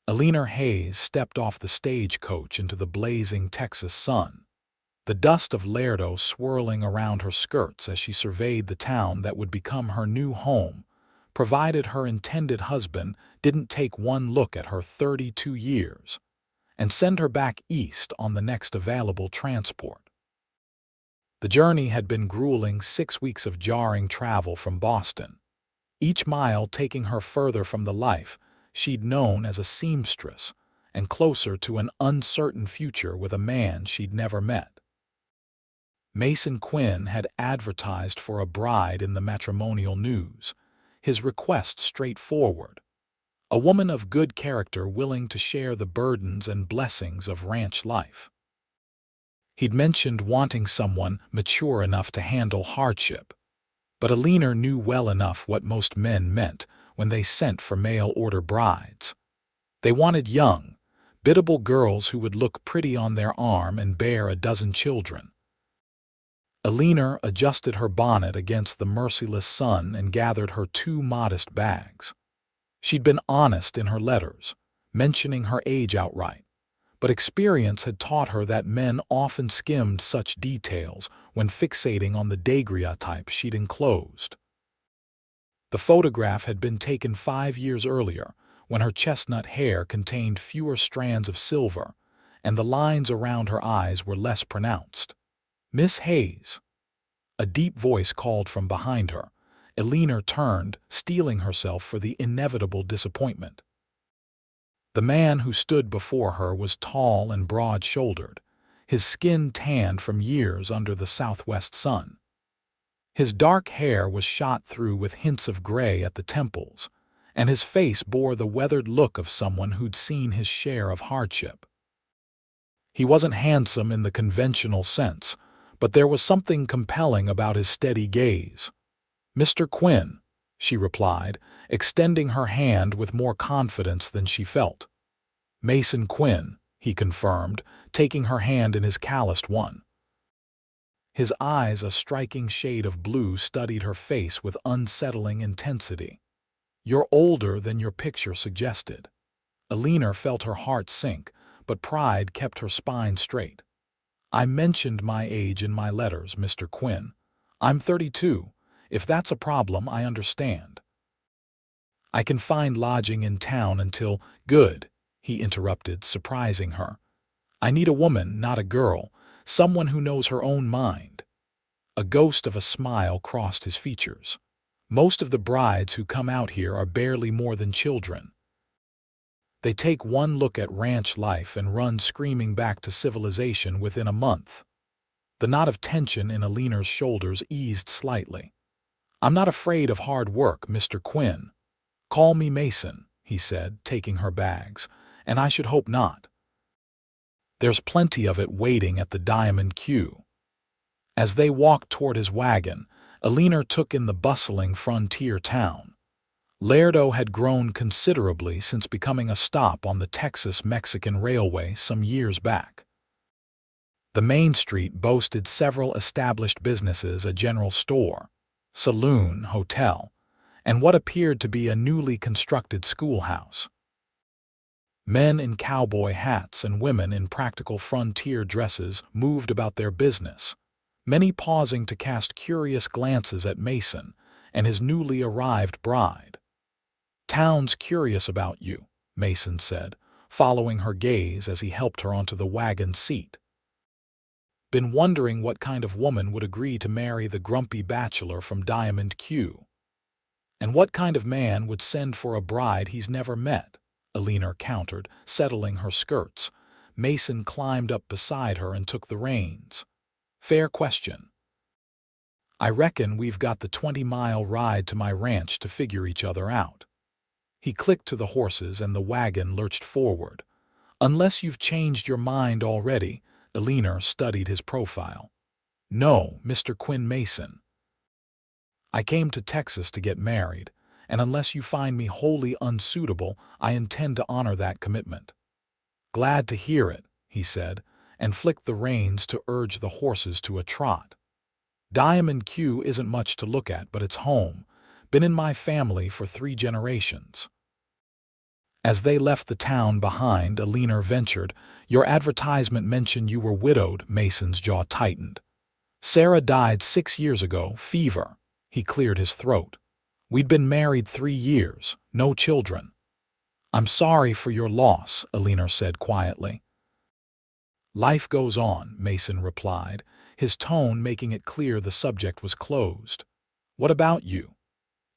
Eleanor Hayes stepped off the stagecoach into the blazing Texas sun, the dust of Laredo swirling around her skirts as she surveyed the town that would become her new home, provided her intended husband didn't take one look at her 32 years and send her back east on the next available transport. The journey had been grueling 6 weeks of jarring travel from Boston, each mile taking her further from the life she'd known as a seamstress and closer to an uncertain future with a man she'd never met. Mason Quinn had advertised for a bride in the matrimonial news, his request straightforward: a woman of good character willing to share the burdens and blessings of ranch life. He'd mentioned wanting someone mature enough to handle hardship, but Eleanor knew well enough what most men meant when they sent for mail-order brides. They wanted young, biddable girls who would look pretty on their arm and bear a dozen children. Eleanor adjusted her bonnet against the merciless sun and gathered her 2 modest bags. She'd been honest in her letters, mentioning her age outright, but experience had taught her that men often skimmed such details when fixating on the daguerreotype she'd enclosed. The photograph had been taken 5 years earlier, when her chestnut hair contained fewer strands of silver, and the lines around her eyes were less pronounced. "Miss Hayes." A deep voice called from behind her. Eleanor turned, steeling herself for the inevitable disappointment. The man who stood before her was tall and broad-shouldered, his skin tanned from years under the southwest sun. His dark hair was shot through with hints of gray at the temples, and his face bore the weathered look of someone who'd seen his share of hardship. He wasn't handsome in the conventional sense, but there was something compelling about his steady gaze. "Mr. Quinn," she replied, extending her hand with more confidence than she felt. "Mason Quinn," he confirmed, taking her hand in his calloused one. His eyes, a striking shade of blue, studied her face with unsettling intensity. "You're older than your picture suggested." Eleanor felt her heart sink, but pride kept her spine straight. "I mentioned my age in my letters, Mr. Quinn. I'm 32. If that's a problem, I understand." "I can find lodging in town until—" "Good," he interrupted, surprising her. "I need a woman, not a girl, someone who knows her own mind." A ghost of a smile crossed his features. "Most of the brides who come out here are barely more than children. They take one look at ranch life and run screaming back to civilization within a month." The knot of tension in Eleanor's shoulders eased slightly. "I'm not afraid of hard work, Mr. Quinn. Call me Mason," he said, taking her bags, "and I should hope not. There's plenty of it waiting at the Diamond Q." As they walked toward his wagon, Eleanor took in the bustling frontier town. Laredo had grown considerably since becoming a stop on the Texas-Mexican Railway some years back. The main street boasted several established businesses: a general store, saloon, hotel, and what appeared to be a newly constructed schoolhouse. Men in cowboy hats and women in practical frontier dresses moved about their business, many pausing to cast curious glances at Mason and his newly arrived bride. "Town's curious about you," Mason said, following her gaze as he helped her onto the wagon seat. "Been wondering what kind of woman would agree to marry the grumpy bachelor from Diamond Q. And what kind of man would send for a bride he's never met," Eleanor countered, settling her skirts. Mason climbed up beside her and took the reins. "Fair question. I reckon we've got the 20-mile ride to my ranch to figure each other out." He clicked to the horses and the wagon lurched forward. "Unless you've changed your mind already," Eleanor studied his profile. "No, Mr. Quinn Mason. I came to Texas to get married, and unless you find me wholly unsuitable, I intend to honor that commitment." "Glad to hear it," he said, and flicked the reins to urge the horses to a trot. "Diamond Q isn't much to look at, but it's home. Been in my family for 3 generations." As they left the town behind, Eleanor ventured, "Your advertisement mentioned you were widowed." Mason's jaw tightened. "Sarah died 6 years ago, fever." He cleared his throat. "We'd been married 3 years, no children." "I'm sorry for your loss," Eleanor said quietly. "Life goes on," Mason replied, his tone making it clear the subject was closed. "What about you?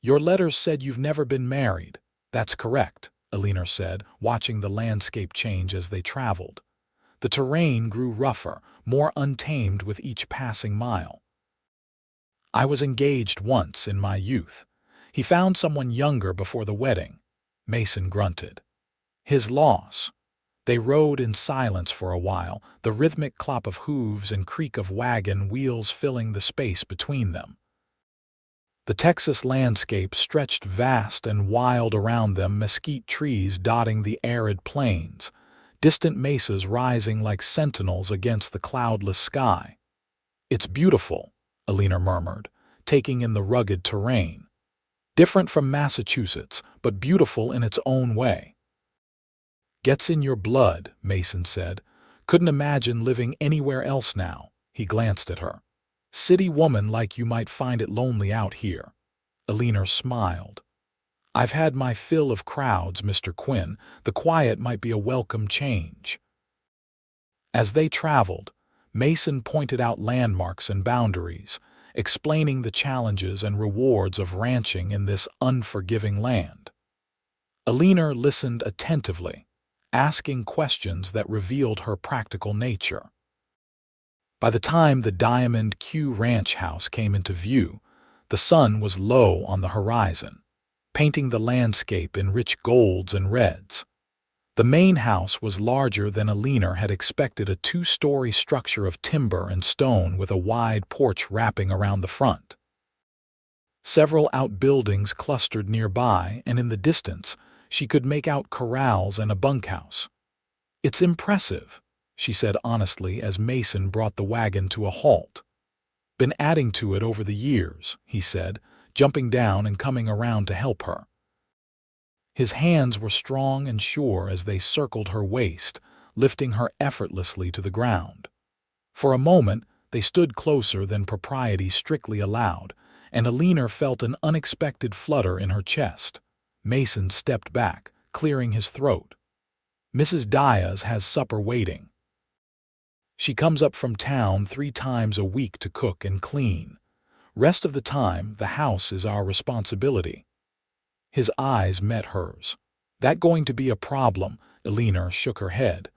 Your letters said you've never been married." "That's correct," Eleanor said, watching the landscape change as they traveled. The terrain grew rougher, more untamed with each passing mile. "I was engaged once in my youth. He found someone younger before the wedding." Mason grunted. "His loss." They rode in silence for a while, the rhythmic clop of hooves and creak of wagon wheels filling the space between them. The Texas landscape stretched vast and wild around them, mesquite trees dotting the arid plains, distant mesas rising like sentinels against the cloudless sky. "It's beautiful," Eleanor murmured, taking in the rugged terrain. "Different from Massachusetts, but beautiful in its own way." "Gets in your blood," Mason said. "Couldn't imagine living anywhere else now." He glanced at her. "City woman like you might find it lonely out here." Eleanor smiled. "I've had my fill of crowds, Mr. Quinn. The quiet might be a welcome change." As they traveled, Mason pointed out landmarks and boundaries, explaining the challenges and rewards of ranching in this unforgiving land. Eleanor listened attentively, asking questions that revealed her practical nature. By the time the Diamond Q Ranch house came into view, the sun was low on the horizon, painting the landscape in rich golds and reds. The main house was larger than Eleanor had expected, a 2-story structure of timber and stone with a wide porch wrapping around the front. Several outbuildings clustered nearby, and in the distance, she could make out corrals and a bunkhouse. "It's impressive," she said honestly as Mason brought the wagon to a halt. "Been adding to it over the years," he said, jumping down and coming around to help her. His hands were strong and sure as they circled her waist, lifting her effortlessly to the ground. For a moment, they stood closer than propriety strictly allowed, and Eleanor felt an unexpected flutter in her chest. Mason stepped back, clearing his throat. "Mrs. Diaz has supper waiting. She comes up from town 3 times a week to cook and clean. Rest of the time, the house is our responsibility." His eyes met hers. "That going to be a problem?" Eleanor shook her head.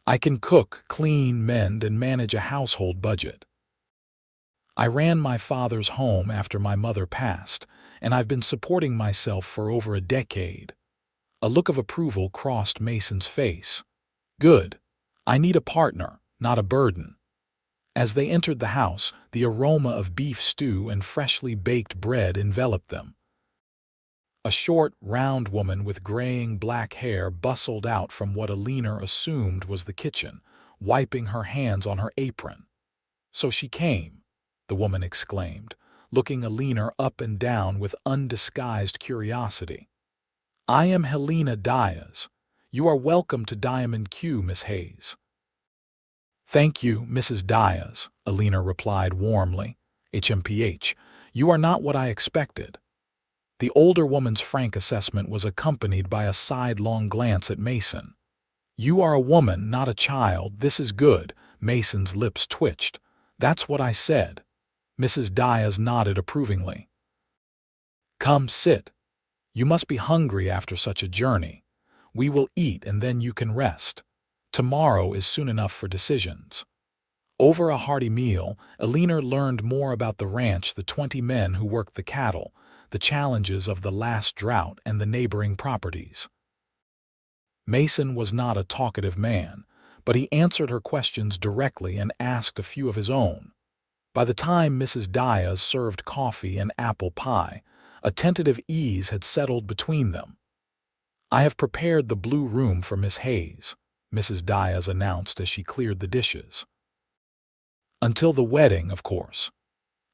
"I can cook, clean, mend, and manage a household budget. I ran my father's home after my mother passed, and I've been supporting myself for over a decade." A look of approval crossed Mason's face. "Good. I need a partner, not a burden." As they entered the house, the aroma of beef stew and freshly baked bread enveloped them. A short, round woman with graying black hair bustled out from what Eleanor assumed was the kitchen, wiping her hands on her apron. "So she came," the woman exclaimed, looking Eleanor up and down with undisguised curiosity. "I am Helena Diaz. You are welcome to Diamond Q, Miss Hayes." "Thank you, Mrs. Diaz," Eleanor replied warmly. "HMPH, you are not what I expected." The older woman's frank assessment was accompanied by a sidelong glance at Mason. "You are a woman, not a child. This is good." Mason's lips twitched. "That's what I said." Mrs. Diaz nodded approvingly. "Come, sit. You must be hungry after such a journey. We will eat and then you can rest. Tomorrow is soon enough for decisions." Over a hearty meal, Eleanor learned more about the ranch, the 20 men who worked the cattle, the challenges of the last drought, and the neighboring properties. Mason was not a talkative man, but he answered her questions directly and asked a few of his own. By the time Mrs. Diaz served coffee and apple pie, a tentative ease had settled between them. "I have prepared the blue room for Miss Hayes," Mrs. Diaz announced as she cleared the dishes. "Until the wedding, of course."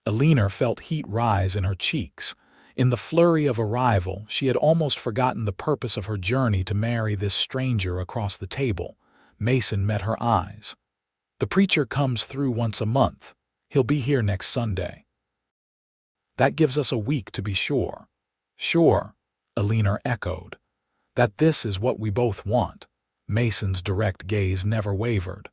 Eleanor felt heat rise in her cheeks. In the flurry of arrival, she had almost forgotten the purpose of her journey to marry this stranger across the table. Mason met her eyes. "The preacher comes through once a month. He'll be here next Sunday." "That gives us a week to be sure." "Sure," Eleanor echoed. "That this is what we both want." Mason's direct gaze never wavered.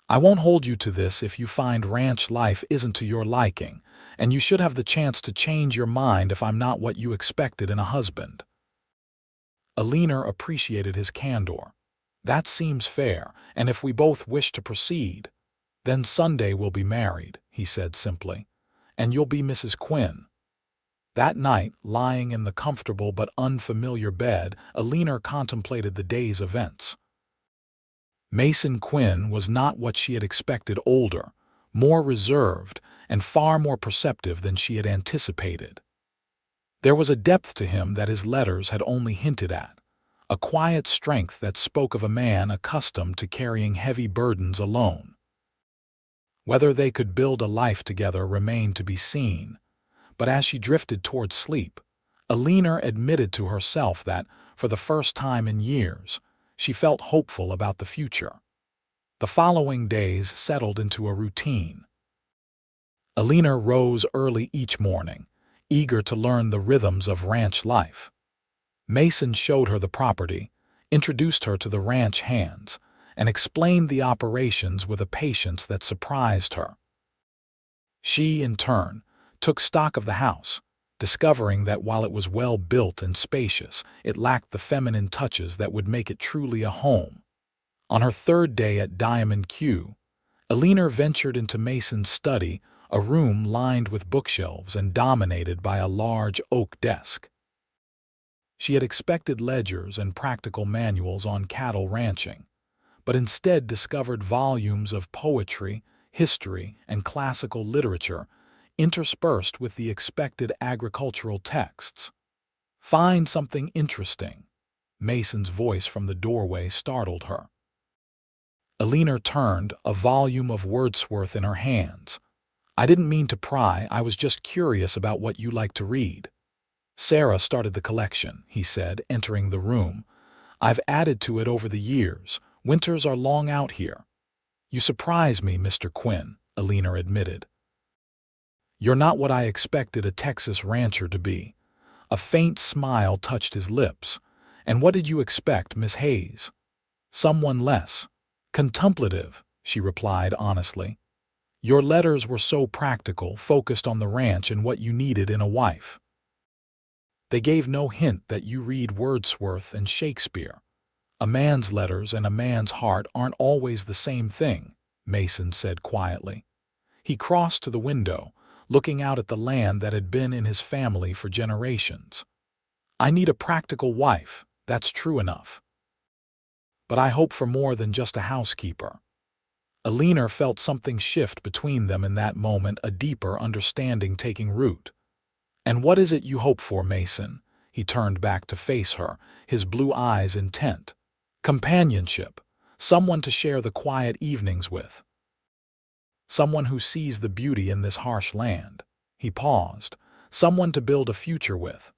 "I won't hold you to this if you find ranch life isn't to your liking, and you should have the chance to change your mind if I'm not what you expected in a husband." Eleanor appreciated his candor. "That seems fair, and if we both wish to proceed, then Sunday we'll be married," he said simply, "and you'll be Mrs. Quinn." That night, lying in the comfortable but unfamiliar bed, Eleanor contemplated the day's events. Mason Quinn was not what she had expected: older, more reserved, and far more perceptive than she had anticipated. There was a depth to him that his letters had only hinted at, a quiet strength that spoke of a man accustomed to carrying heavy burdens alone. Whether they could build a life together remained to be seen, but as she drifted toward sleep, Eleanor admitted to herself that, for the first time in years, she felt hopeful about the future. The following days settled into a routine. Eleanor rose early each morning, eager to learn the rhythms of ranch life. Mason showed her the property, introduced her to the ranch hands, and explained the operations with a patience that surprised her. She, in turn, took stock of the house, discovering that while it was well built and spacious, it lacked the feminine touches that would make it truly a home. On her third day at Diamond Q, Eleanor ventured into Mason's study, a room lined with bookshelves and dominated by a large oak desk. She had expected ledgers and practical manuals on cattle ranching, but instead discovered volumes of poetry, history, and classical literature interspersed with the expected agricultural texts. "Find something interesting." Mason's voice from the doorway startled her. Eleanor turned, a volume of Wordsworth in her hands. "I didn't mean to pry, I was just curious about what you like to read." "Sarah started the collection," he said, entering the room. "I've added to it over the years. Winters are long out here." "You surprise me, Mr. Quinn," Eleanor admitted. "You're not what I expected a Texas rancher to be." A faint smile touched his lips. "And what did you expect, Miss Hayes?" "Someone less contemplative," she replied honestly. "Your letters were so practical, focused on the ranch and what you needed in a wife. They gave no hint that you read Wordsworth and Shakespeare." "A man's letters and a man's heart aren't always the same thing," Mason said quietly. He crossed to the window, looking out at the land that had been in his family for generations. "I need a practical wife, that's true enough. But I hope for more than just a housekeeper." Eleanor felt something shift between them in that moment, a deeper understanding taking root. "And what is it you hope for, Mason?" He turned back to face her, his blue eyes intent. "Companionship, someone to share the quiet evenings with. Someone who sees the beauty in this harsh land." He paused. "Someone to build a future with."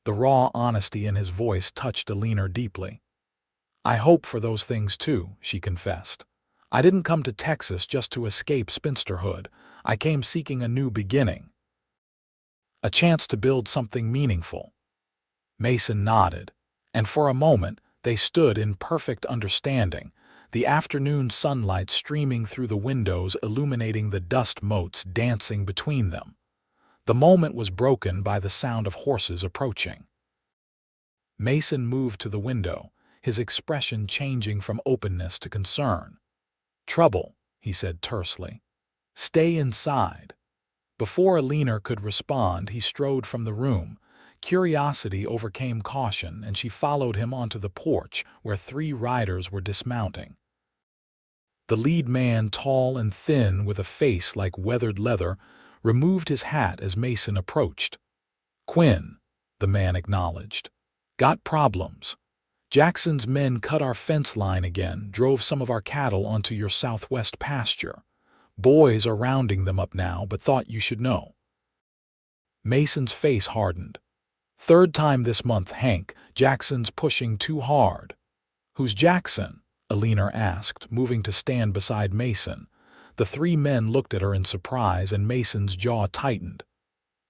The raw honesty in his voice touched Eleanor deeply. "I hope for those things too," she confessed. "I didn't come to Texas just to escape spinsterhood. I came seeking a new beginning. A chance to build something meaningful." Mason nodded, and for a moment they stood in perfect understanding, the afternoon sunlight streaming through the windows illuminating the dust motes dancing between them. The moment was broken by the sound of horses approaching. Mason moved to the window, his expression changing from openness to concern. "Trouble," he said tersely. "Stay inside." Before Eleanor could respond, he strode from the room. Curiosity overcame caution, and she followed him onto the porch where 3 riders were dismounting. The lead man, tall and thin with a face like weathered leather, removed his hat as Mason approached. "Quinn," the man acknowledged. "Got problems. Jackson's men cut our fence line again, drove some of our cattle onto your southwest pasture. Boys are rounding them up now, but thought you should know." Mason's face hardened. Third time this month, Hank. Jackson's pushing too hard. Who's Jackson? Eleanor asked, moving to stand beside Mason. The three men looked at her in surprise, and Mason's jaw tightened.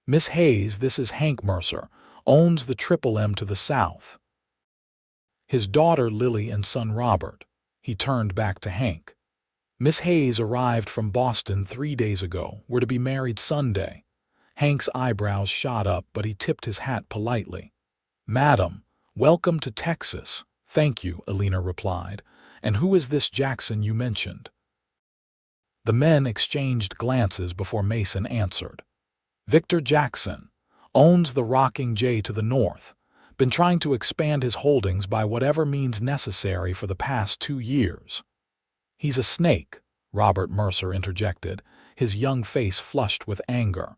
Miss Hayes, this is Hank Mercer, owns the Triple M to the south. His daughter Lily and son Robert. He turned back to Hank. Miss Hayes arrived from Boston 3 days ago. We're to be married Sunday. Hank's eyebrows shot up, but he tipped his hat politely. Madam, welcome to Texas. Thank you, Eleanor replied. And who is this Jackson you mentioned? The men exchanged glances before Mason answered. Victor Jackson. Owns the Rocking J to the north. Been trying to expand his holdings by whatever means necessary for the past 2 years. He's a snake, Robert Mercer interjected, his young face flushed with anger.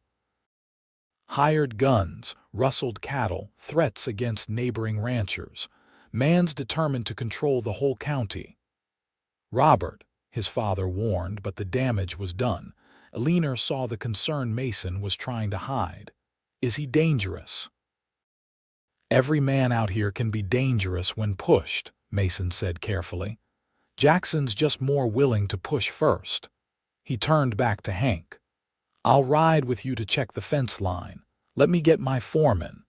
Hired guns, rustled cattle, threats against neighboring ranchers. Man's determined to control the whole county. Robert, his father warned, but the damage was done. Eleanor saw the concern Mason was trying to hide. Is he dangerous? Every man out here can be dangerous when pushed, Mason said carefully. Jackson's just more willing to push first. He turned back to Hank. I'll ride with you to check the fence line. Let me get my foreman.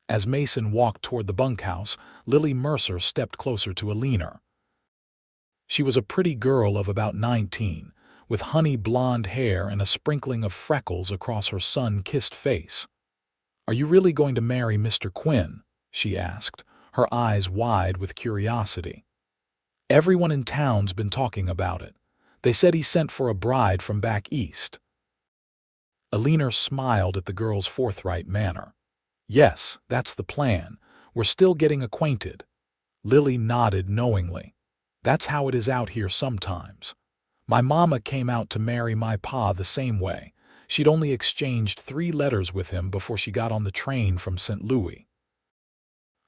As Mason walked toward the bunkhouse, Lily Mercer stepped closer to Eleanor. She was a pretty girl of about 19, with honey blonde hair and a sprinkling of freckles across her sun-kissed face. Are you really going to marry Mr. Quinn? She asked, her eyes wide with curiosity. Everyone in town's been talking about it. They said he sent for a bride from back east. Eleanor smiled at the girl's forthright manner. Yes, that's the plan. We're still getting acquainted. Lily nodded knowingly. That's how it is out here sometimes. My mama came out to marry my pa the same way. She'd only exchanged 3 letters with him before she got on the train from St. Louis.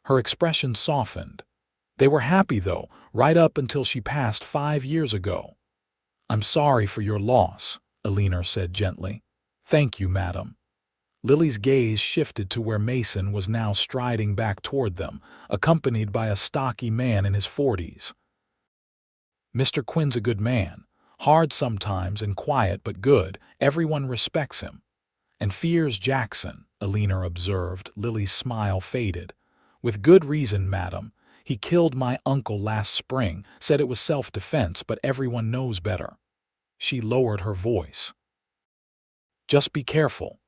Her expression softened. They were happy, though, right up until she passed 5 years ago. I'm sorry for your loss, Eleanor said gently. Thank you, madam. Lily's gaze shifted to where Mason was now striding back toward them, accompanied by a stocky man in his 40s. Mr. Quinn's a good man. Hard sometimes and quiet but good. Everyone respects him. And fears Jackson, Eleanor observed. Lily's smile faded. With good reason, madam. He killed my uncle last spring, said it was self-defense, but everyone knows better. She lowered her voice. Just be careful.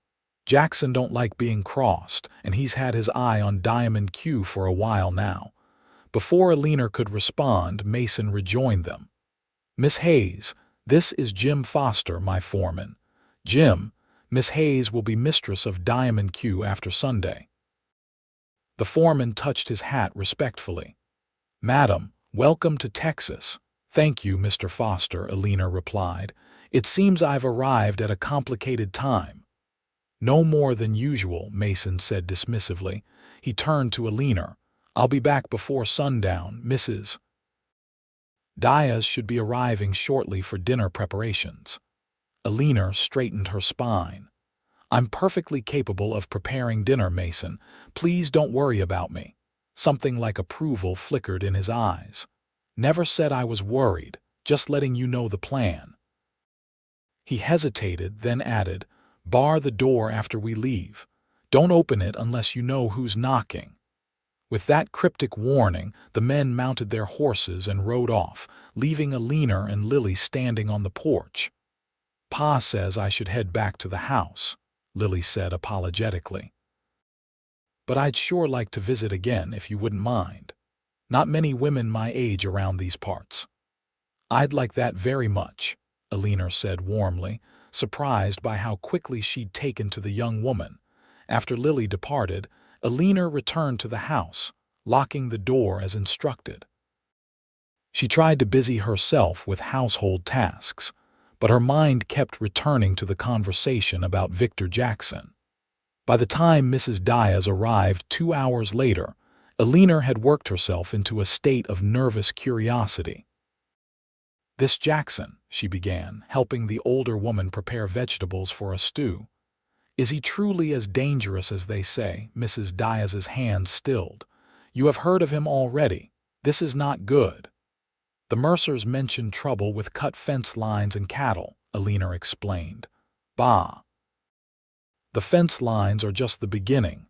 Jackson don't like being crossed, and he's had his eye on Diamond Q for a while now. Before Eleanor could respond, Mason rejoined them. Miss Hayes, this is Jim Foster, my foreman. Jim, Miss Hayes will be mistress of Diamond Q after Sunday. The foreman touched his hat respectfully. Madam, welcome to Texas. Thank you, Mr. Foster, Eleanor replied. It seems I've arrived at a complicated time. No more than usual, Mason said dismissively. He turned to Eleanor. I'll be back before sundown, Mrs. Diaz should be arriving shortly for dinner preparations. Eleanor straightened her spine. I'm perfectly capable of preparing dinner, Mason. Please don't worry about me. Something like approval flickered in his eyes. Never said I was worried, just letting you know the plan. He hesitated, then added, bar the door after we leave. Don't open it unless you know who's knocking. With that cryptic warning, the men mounted their horses and rode off, leaving Eleanor and Lily standing on the porch. Pa says I should head back to the house, Lily said apologetically. But I'd sure like to visit again if you wouldn't mind. Not many women my age around these parts. I'd like that very much, Eleanor said warmly, surprised by how quickly she'd taken to the young woman. After Lily departed, Eleanor returned to the house, locking the door as instructed. She tried to busy herself with household tasks, but her mind kept returning to the conversation about Victor Jackson. By the time Mrs. Diaz arrived 2 hours later, Eleanor had worked herself into a state of nervous curiosity. This Jackson, she began, helping the older woman prepare vegetables for a stew. Is he truly as dangerous as they say? Mrs. Diaz's hand stilled. You have heard of him already. This is not good. The Mercers mentioned trouble with cut fence lines and cattle, Eleanor explained. Bah! The fence lines are just the beginning.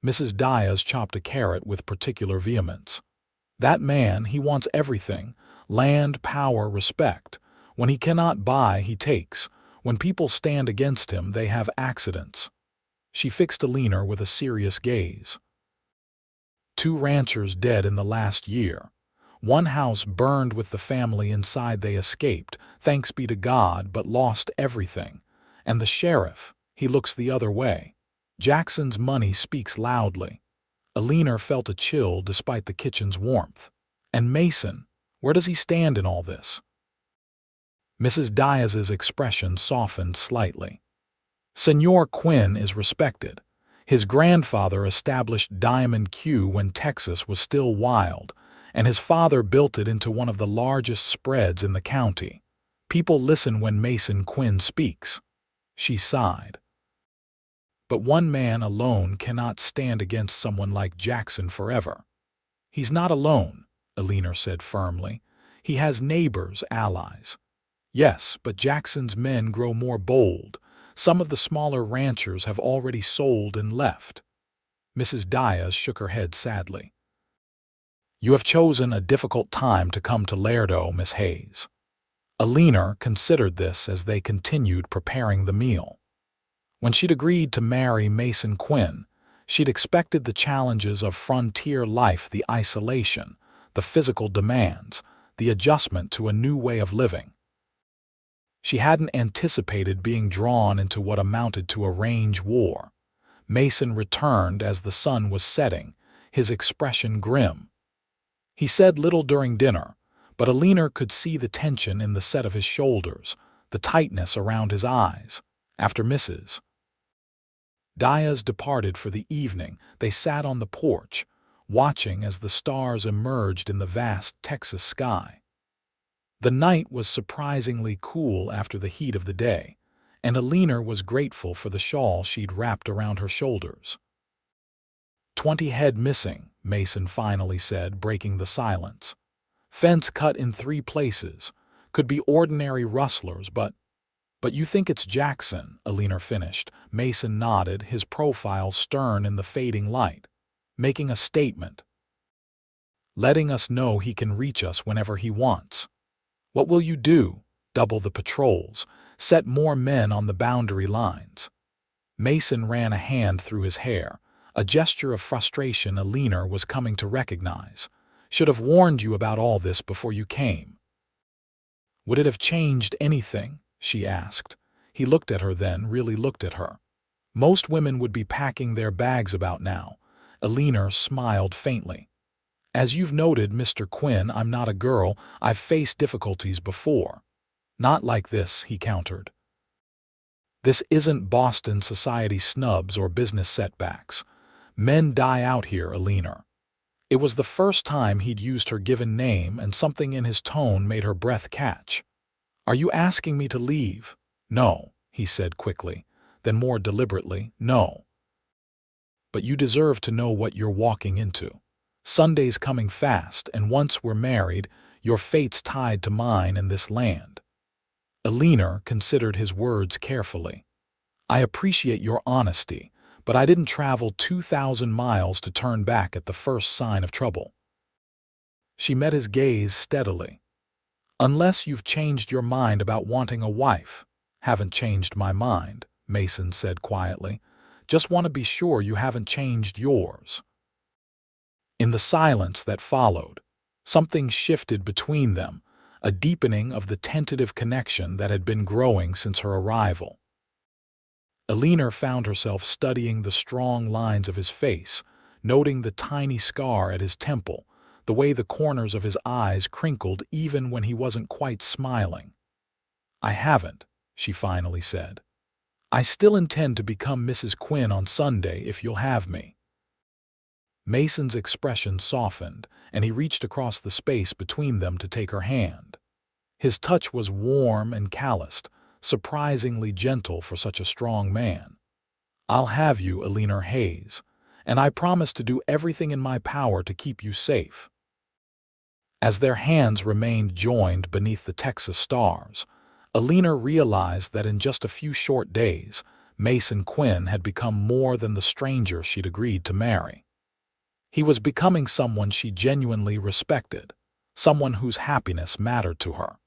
Mrs. Diaz chopped a carrot with particular vehemence. That man, he wants everything: land, power, respect. When he cannot buy, he takes. When people stand against him, they have accidents. She fixed Eleanor with a serious gaze. 2 ranchers dead in the last year. 1 house burned with the family inside. They escaped, thanks be to God, but lost everything. And the sheriff, he looks the other way. Jackson's money speaks loudly. Eleanor felt a chill despite the kitchen's warmth. And Mason, where does he stand in all this? Mrs. Diaz's expression softened slightly. Senor Quinn is respected. His grandfather established Diamond Q when Texas was still wild, and his father built it into one of the largest spreads in the county. People listen when Mason Quinn speaks. She sighed. But one man alone cannot stand against someone like Jackson forever. He's not alone, Eleanor said firmly. He has neighbors, allies. Yes, but Jackson's men grow more bold. Some of the smaller ranchers have already sold and left. Mrs. Diaz shook her head sadly. You have chosen a difficult time to come to Laredo, Miss Hayes. Eleanor considered this as they continued preparing the meal. When she'd agreed to marry Mason Quinn, she'd expected the challenges of frontier life, the isolation, the physical demands, the adjustment to a new way of living. She hadn't anticipated being drawn into what amounted to a range war. Mason returned as the sun was setting, his expression grim. He said little during dinner, but Eleanor could see the tension in the set of his shoulders, the tightness around his eyes. After Mrs. Diaz departed for the evening, they sat on the porch, watching as the stars emerged in the vast Texas sky. The night was surprisingly cool after the heat of the day, and Eleanor was grateful for the shawl she'd wrapped around her shoulders. 20 head missing, Mason finally said, breaking the silence. Fence cut in 3 places. Could be ordinary rustlers, but you think it's Jackson, Eleanor finished. Mason nodded, his profile stern in the fading light. Making a statement. Letting us know he can reach us whenever he wants. What will you do? Double the patrols. Set more men on the boundary lines. Mason ran a hand through his hair, a gesture of frustration Eleanor was coming to recognize. Should have warned you about all this before you came. Would it have changed anything? She asked. He looked at her then, really looked at her. Most women would be packing their bags about now. Eleanor smiled faintly. As you've noted, Mr. Quinn, I'm not a girl. I've faced difficulties before. Not like this, he countered. This isn't Boston society snubs or business setbacks. Men die out here, Eleanor. It was the first time he'd used her given name, and something in his tone made her breath catch. Are you asking me to leave? No, he said quickly, then more deliberately, no. But you deserve to know what you're walking into. Sunday's coming fast, and once we're married, your fate's tied to mine in this land. Eleanor considered his words carefully. I appreciate your honesty, but I didn't travel 2,000 miles to turn back at the first sign of trouble. She met his gaze steadily. Unless you've changed your mind about wanting a wife. Haven't changed my mind, Mason said quietly. Just want to be sure you haven't changed yours. In the silence that followed, something shifted between them, a deepening of the tentative connection that had been growing since her arrival. Eleanor found herself studying the strong lines of his face, noting the tiny scar at his temple, the way the corners of his eyes crinkled even when he wasn't quite smiling. I haven't, she finally said. I still intend to become Mrs. Quinn on Sunday if you'll have me. Mason's expression softened, and he reached across the space between them to take her hand. His touch was warm and calloused, surprisingly gentle for such a strong man. I'll have you, Eleanor Hayes, and I promise to do everything in my power to keep you safe." As their hands remained joined beneath the Texas stars, Eleanor realized that in just a few short days, Mason Quinn had become more than the stranger she'd agreed to marry. He was becoming someone she genuinely respected, someone whose happiness mattered to her.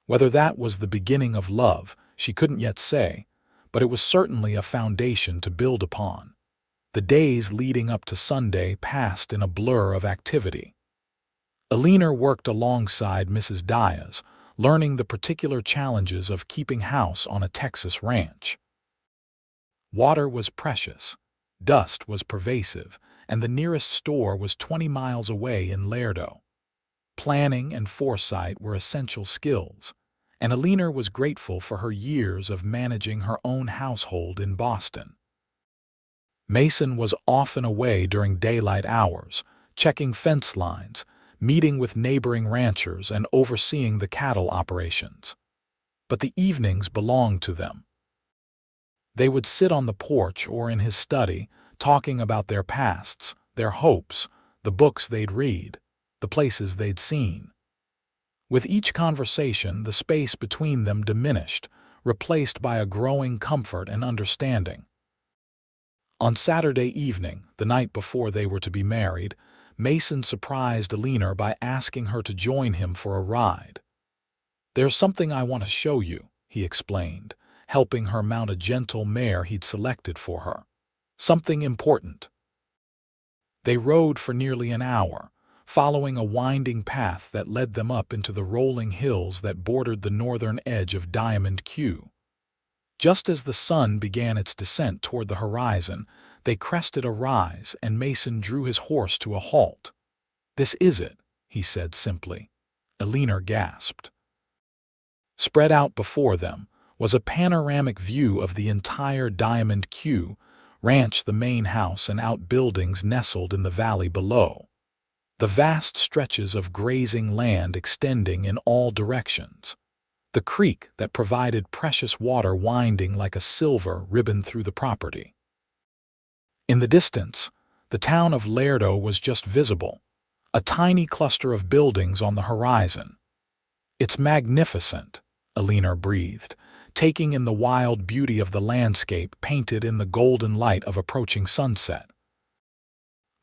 Whether that was the beginning of love, she couldn't yet say, but it was certainly a foundation to build upon. The days leading up to Sunday passed in a blur of activity. Eleanor worked alongside Mrs. Diaz, learning the particular challenges of keeping house on a Texas ranch. Water was precious, dust was pervasive, and the nearest store was 20 miles away in Laredo. Planning and foresight were essential skills, and Eleanor was grateful for her years of managing her own household in Boston. Mason was often away during daylight hours, checking fence lines, meeting with neighboring ranchers, and overseeing the cattle operations. But the evenings belonged to them. They would sit on the porch or in his study, talking about their pasts, their hopes, the books they'd read, the places they'd seen. With each conversation, the space between them diminished, replaced by a growing comfort and understanding. On Saturday evening, the night before they were to be married, Mason surprised Eleanor by asking her to join him for a ride. "There's something I want to show you," he explained, helping her mount a gentle mare he'd selected for her. "Something important." They rode for nearly an hour, following a winding path that led them up into the rolling hills that bordered the northern edge of Diamond Q. Just as the sun began its descent toward the horizon, they crested a rise and Mason drew his horse to a halt. "This is it," he said simply. Eleanor gasped. Spread out before them was a panoramic view of the entire Diamond Q ranch, the main house and outbuildings nestled in the valley below. The vast stretches of grazing land extending in all directions. The creek that provided precious water winding like a silver ribbon through the property. In the distance, the town of Laredo was just visible, a tiny cluster of buildings on the horizon. "It's magnificent," Eleanor breathed, taking in the wild beauty of the landscape painted in the golden light of approaching sunset.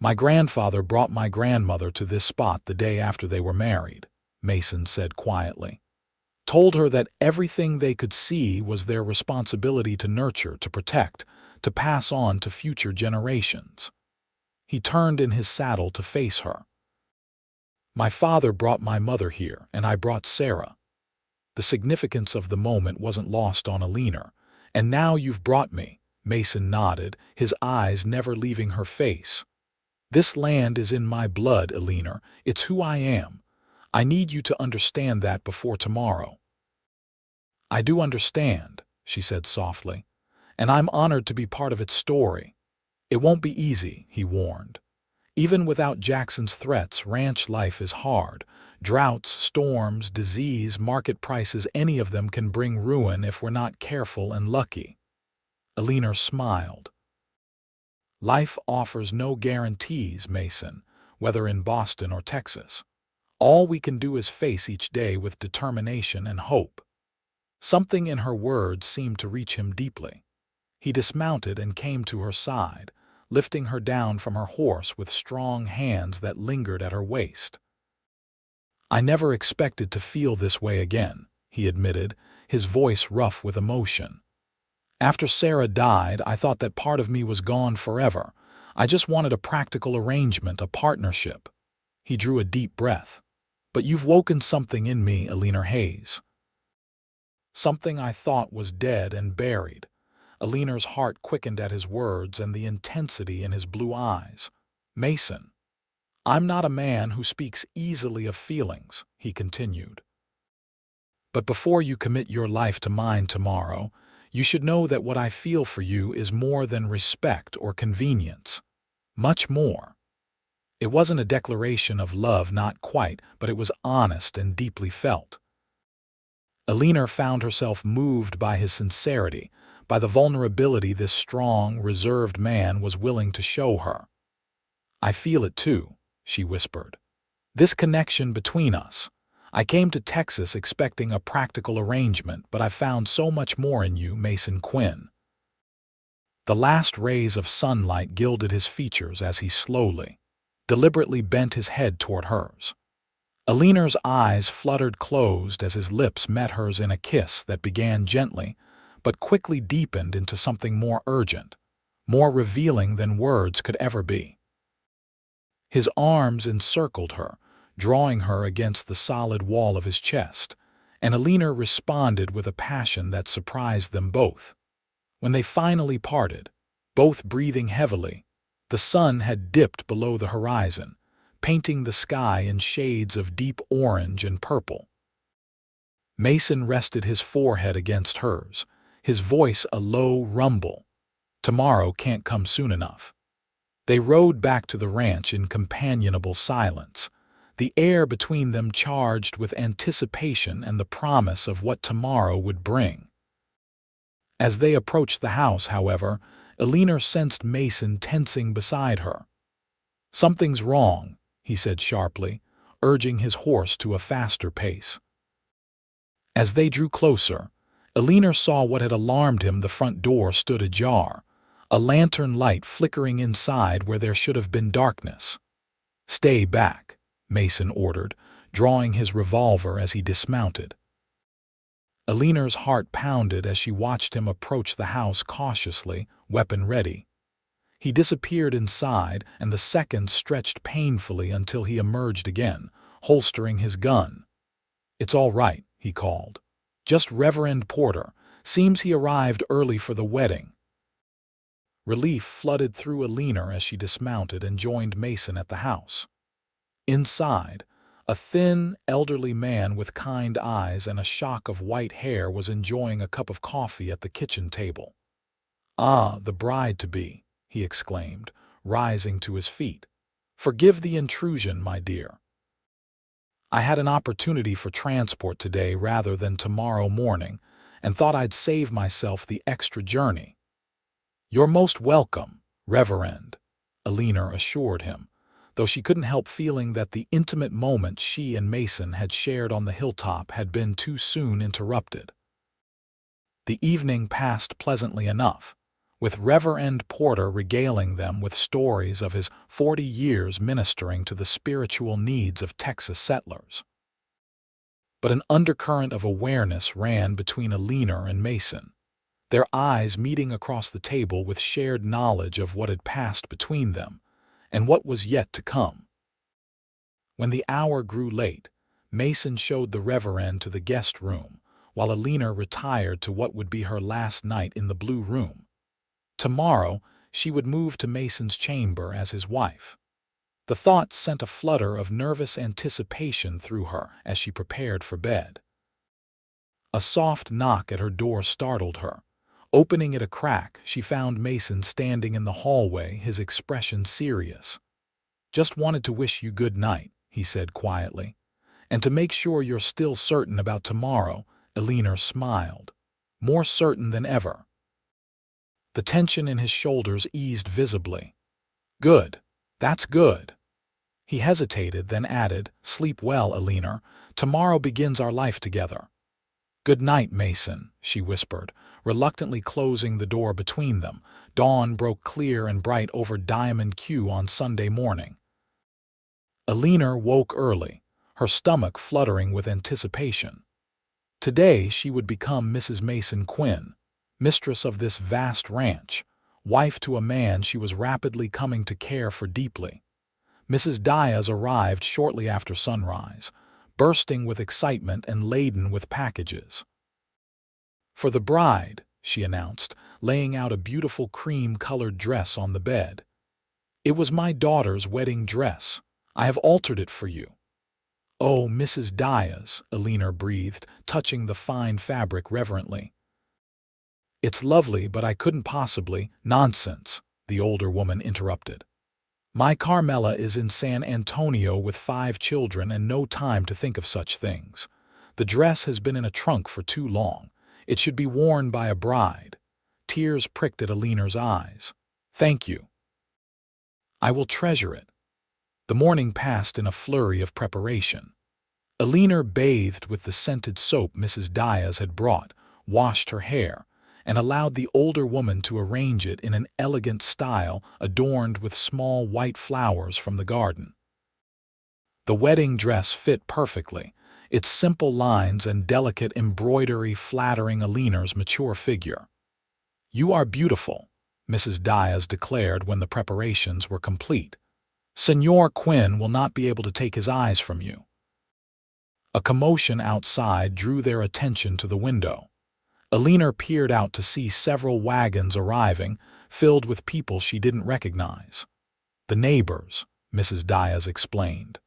"My grandfather brought my grandmother to this spot the day after they were married," Mason said quietly. "Told her that everything they could see was their responsibility to nurture, to protect, to pass on to future generations." He turned in his saddle to face her. "My father brought my mother here, and I brought Sarah." The significance of the moment wasn't lost on Eleanor. "And now you've brought me," Mason nodded, his eyes never leaving her face. "This land is in my blood, Eleanor. It's who I am. I need you to understand that before tomorrow." "I do understand," she said softly, "and I'm honored to be part of its story. It won't be easy," he warned. "Even without Jackson's threats, ranch life is hard. Droughts, storms, disease, market prices, any of them can bring ruin if we're not careful and lucky." Eleanor smiled. "Life offers no guarantees, Mason, whether in Boston or Texas. All we can do is face each day with determination and hope." Something in her words seemed to reach him deeply. He dismounted and came to her side, lifting her down from her horse with strong hands that lingered at her waist. "I never expected to feel this way again," he admitted, his voice rough with emotion. "After Sarah died, I thought that part of me was gone forever. I just wanted a practical arrangement, a partnership." He drew a deep breath. "But you've woken something in me, Eleanor Hayes. Something I thought was dead and buried." Eleanor's heart quickened at his words and the intensity in his blue eyes. "Mason, I'm not a man who speaks easily of feelings," he continued. "But before you commit your life to mine tomorrow, you should know that what I feel for you is more than respect or convenience. Much more. It wasn't a declaration of love, not quite, but it was honest and deeply felt." Eleanor found herself moved by his sincerity, by the vulnerability this strong, reserved man was willing to show her. "I feel it too," she whispered. "This connection between us. I came to Texas expecting a practical arrangement, but I found so much more in you, Mason Quinn." The last rays of sunlight gilded his features as he slowly, deliberately bent his head toward hers. Eleanor's eyes fluttered closed as his lips met hers in a kiss that began gently, but quickly deepened into something more urgent, more revealing than words could ever be. His arms encircled her, drawing her against the solid wall of his chest, and Eleanor responded with a passion that surprised them both. When they finally parted, both breathing heavily, the sun had dipped below the horizon, painting the sky in shades of deep orange and purple. Mason rested his forehead against hers, his voice a low rumble. "Tomorrow can't come soon enough." They rode back to the ranch in companionable silence, the air between them charged with anticipation and the promise of what tomorrow would bring. As they approached the house, however, Eleanor sensed Mason tensing beside her. "Something's wrong," he said sharply, urging his horse to a faster pace. As they drew closer, Eleanor saw what had alarmed him. The front door stood ajar, a lantern light flickering inside where there should have been darkness. "Stay back," Mason ordered, drawing his revolver as he dismounted. Eleanor's heart pounded as she watched him approach the house cautiously, weapon ready. He disappeared inside, and the seconds stretched painfully until he emerged again, holstering his gun. "It's all right," he called. "Just Reverend Porter. Seems he arrived early for the wedding." Relief flooded through Eleanor as she dismounted and joined Mason at the house. Inside, a thin, elderly man with kind eyes and a shock of white hair was enjoying a cup of coffee at the kitchen table. "Ah, the bride-to-be," he exclaimed, rising to his feet. "Forgive the intrusion, my dear. I had an opportunity for transport today rather than tomorrow morning, and thought I'd save myself the extra journey." "You're most welcome, Reverend," Eleanor assured him, though she couldn't help feeling that the intimate moment she and Mason had shared on the hilltop had been too soon interrupted. The evening passed pleasantly enough, with Reverend Porter regaling them with stories of his 40 years ministering to the spiritual needs of Texas settlers. But an undercurrent of awareness ran between Eleanor and Mason, their eyes meeting across the table with shared knowledge of what had passed between them and what was yet to come. When the hour grew late, Mason showed the Reverend to the guest room, while Eleanor retired to what would be her last night in the Blue Room. Tomorrow, she would move to Mason's chamber as his wife. The thought sent a flutter of nervous anticipation through her as she prepared for bed. A soft knock at her door startled her. Opening it a crack, she found Mason standing in the hallway, his expression serious. "Just wanted to wish you good night," he said quietly. "And to make sure you're still certain about tomorrow," Eleanor smiled. "More certain than ever." The tension in his shoulders eased visibly. "Good. That's good." He hesitated, then added, "Sleep well, Eleanor. Tomorrow begins our life together." "Good night, Mason," she whispered, reluctantly closing the door between them. Dawn broke clear and bright over Diamond Q on Sunday morning. Eleanor woke early, her stomach fluttering with anticipation. Today she would become Mrs. Mason Quinn, mistress of this vast ranch, wife to a man she was rapidly coming to care for deeply. Mrs. Diaz arrived shortly after sunrise, bursting with excitement and laden with packages. "For the bride," she announced, laying out a beautiful cream-colored dress on the bed. "It was my daughter's wedding dress. I have altered it for you." "Oh, Mrs. Diaz," Eleanor breathed, touching the fine fabric reverently. "It's lovely, but I couldn't possibly—" "Nonsense," the older woman interrupted. "My Carmela is in San Antonio with 5 children and no time to think of such things. The dress has been in a trunk for too long. It should be worn by a bride. Tears pricked at Eleanor's eyes. "Thank you. I will treasure it." The morning passed in a flurry of preparation. Eleanor bathed with the scented soap Mrs. Diaz had brought, washed her hair, and allowed the older woman to arrange it in an elegant style adorned with small white flowers from the garden. The wedding dress fit perfectly, its simple lines and delicate embroidery flattering Eleanor's mature figure. "You are beautiful," Mrs. Diaz declared when the preparations were complete. "Señor Quinn will not be able to take his eyes from you." A commotion outside drew their attention to the window. Eleanor peered out to see several wagons arriving, filled with people she didn't recognize. "The neighbors," Mrs. Diaz explained.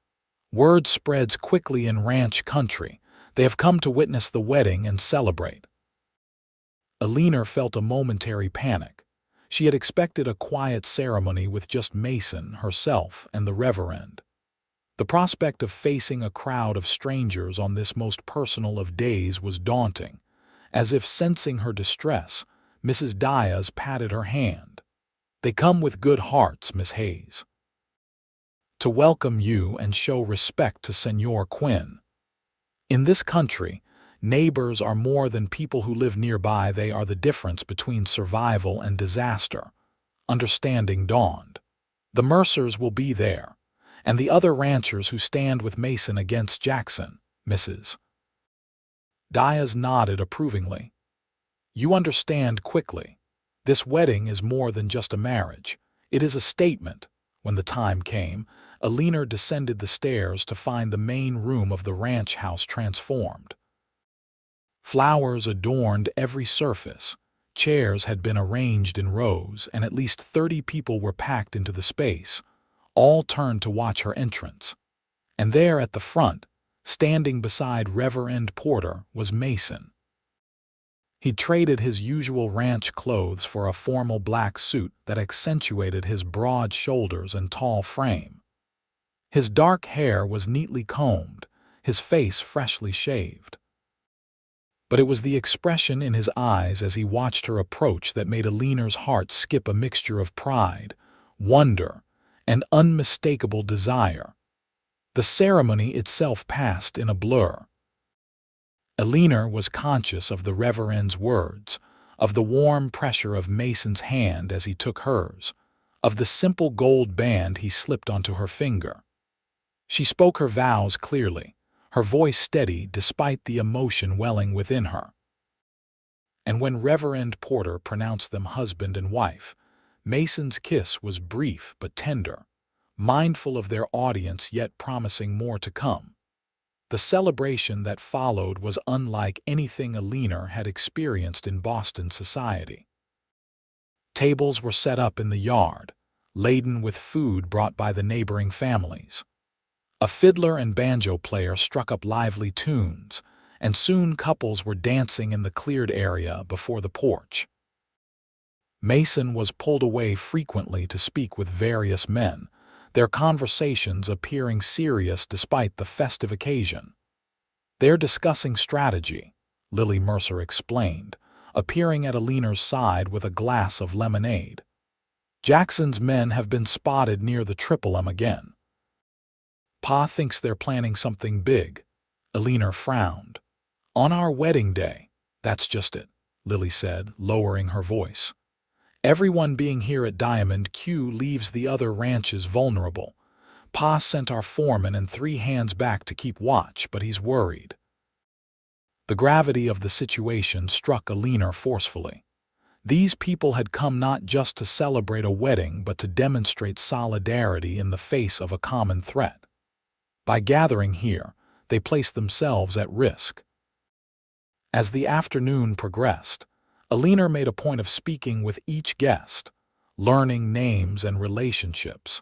"Word spreads quickly in ranch country. They have come to witness the wedding and celebrate." Eleanor felt a momentary panic. She had expected a quiet ceremony with just Mason, herself, and the Reverend. The prospect of facing a crowd of strangers on this most personal of days was daunting. As if sensing her distress, Mrs. Diaz patted her hand. "They come with good hearts, Miss Hayes, to welcome you and show respect to Señor Quinn. In this country, neighbors are more than people who live nearby. They are the difference between survival and disaster." Understanding dawned. "The Mercers will be there, and the other ranchers who stand with Mason against Jackson, Mrs. Diaz nodded approvingly. "You understand quickly. This wedding is more than just a marriage. It is a statement." When the time came, Eleanor descended the stairs to find the main room of the ranch house transformed. Flowers adorned every surface. Chairs had been arranged in rows, and at least 30 people were packed into the space. All turned to watch her entrance. And there at the front, standing beside Reverend Porter, was Mason. He'd traded his usual ranch clothes for a formal black suit that accentuated his broad shoulders and tall frame. His dark hair was neatly combed, his face freshly shaved. But it was the expression in his eyes as he watched her approach that made Eleanor's heart skip a mixture of pride, wonder, and unmistakable desire. The ceremony itself passed in a blur. Eleanor was conscious of the Reverend's words, of the warm pressure of Mason's hand as he took hers, of the simple gold band he slipped onto her finger. She spoke her vows clearly, her voice steady despite the emotion welling within her. And when Reverend Porter pronounced them husband and wife, Mason's kiss was brief but tender, mindful of their audience yet promising more to come. The celebration that followed was unlike anything Eleanor had experienced in Boston society. Tables were set up in the yard, laden with food brought by the neighboring families. A fiddler and banjo player struck up lively tunes, and soon couples were dancing in the cleared area before the porch. Mason was pulled away frequently to speak with various men, their conversations appearing serious despite the festive occasion. "They're discussing strategy," Lily Mercer explained, appearing at Eleanor's side with a glass of lemonade. "Jackson's men have been spotted near the Triple M again. Pa thinks they're planning something big." Eleanor frowned. "On our wedding day." "That's just it," Lily said, lowering her voice. "Everyone being here at Diamond Q leaves the other ranches vulnerable. Pa sent our foreman and 3 hands back to keep watch, but he's worried." The gravity of the situation struck Eleanor forcefully. These people had come not just to celebrate a wedding but to demonstrate solidarity in the face of a common threat. By gathering here, they placed themselves at risk. As the afternoon progressed, Eleanor made a point of speaking with each guest, learning names and relationships,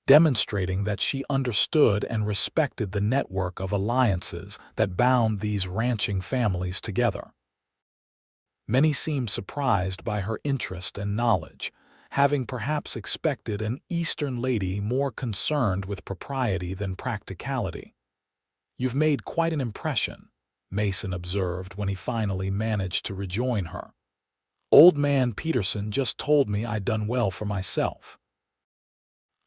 demonstrating that she understood and respected the network of alliances that bound these ranching families together. Many seemed surprised by her interest and knowledge, having perhaps expected an Eastern lady more concerned with propriety than practicality. "You've made quite an impression," Mason observed when he finally managed to rejoin her. Old man Peterson just told me I'd done well for myself.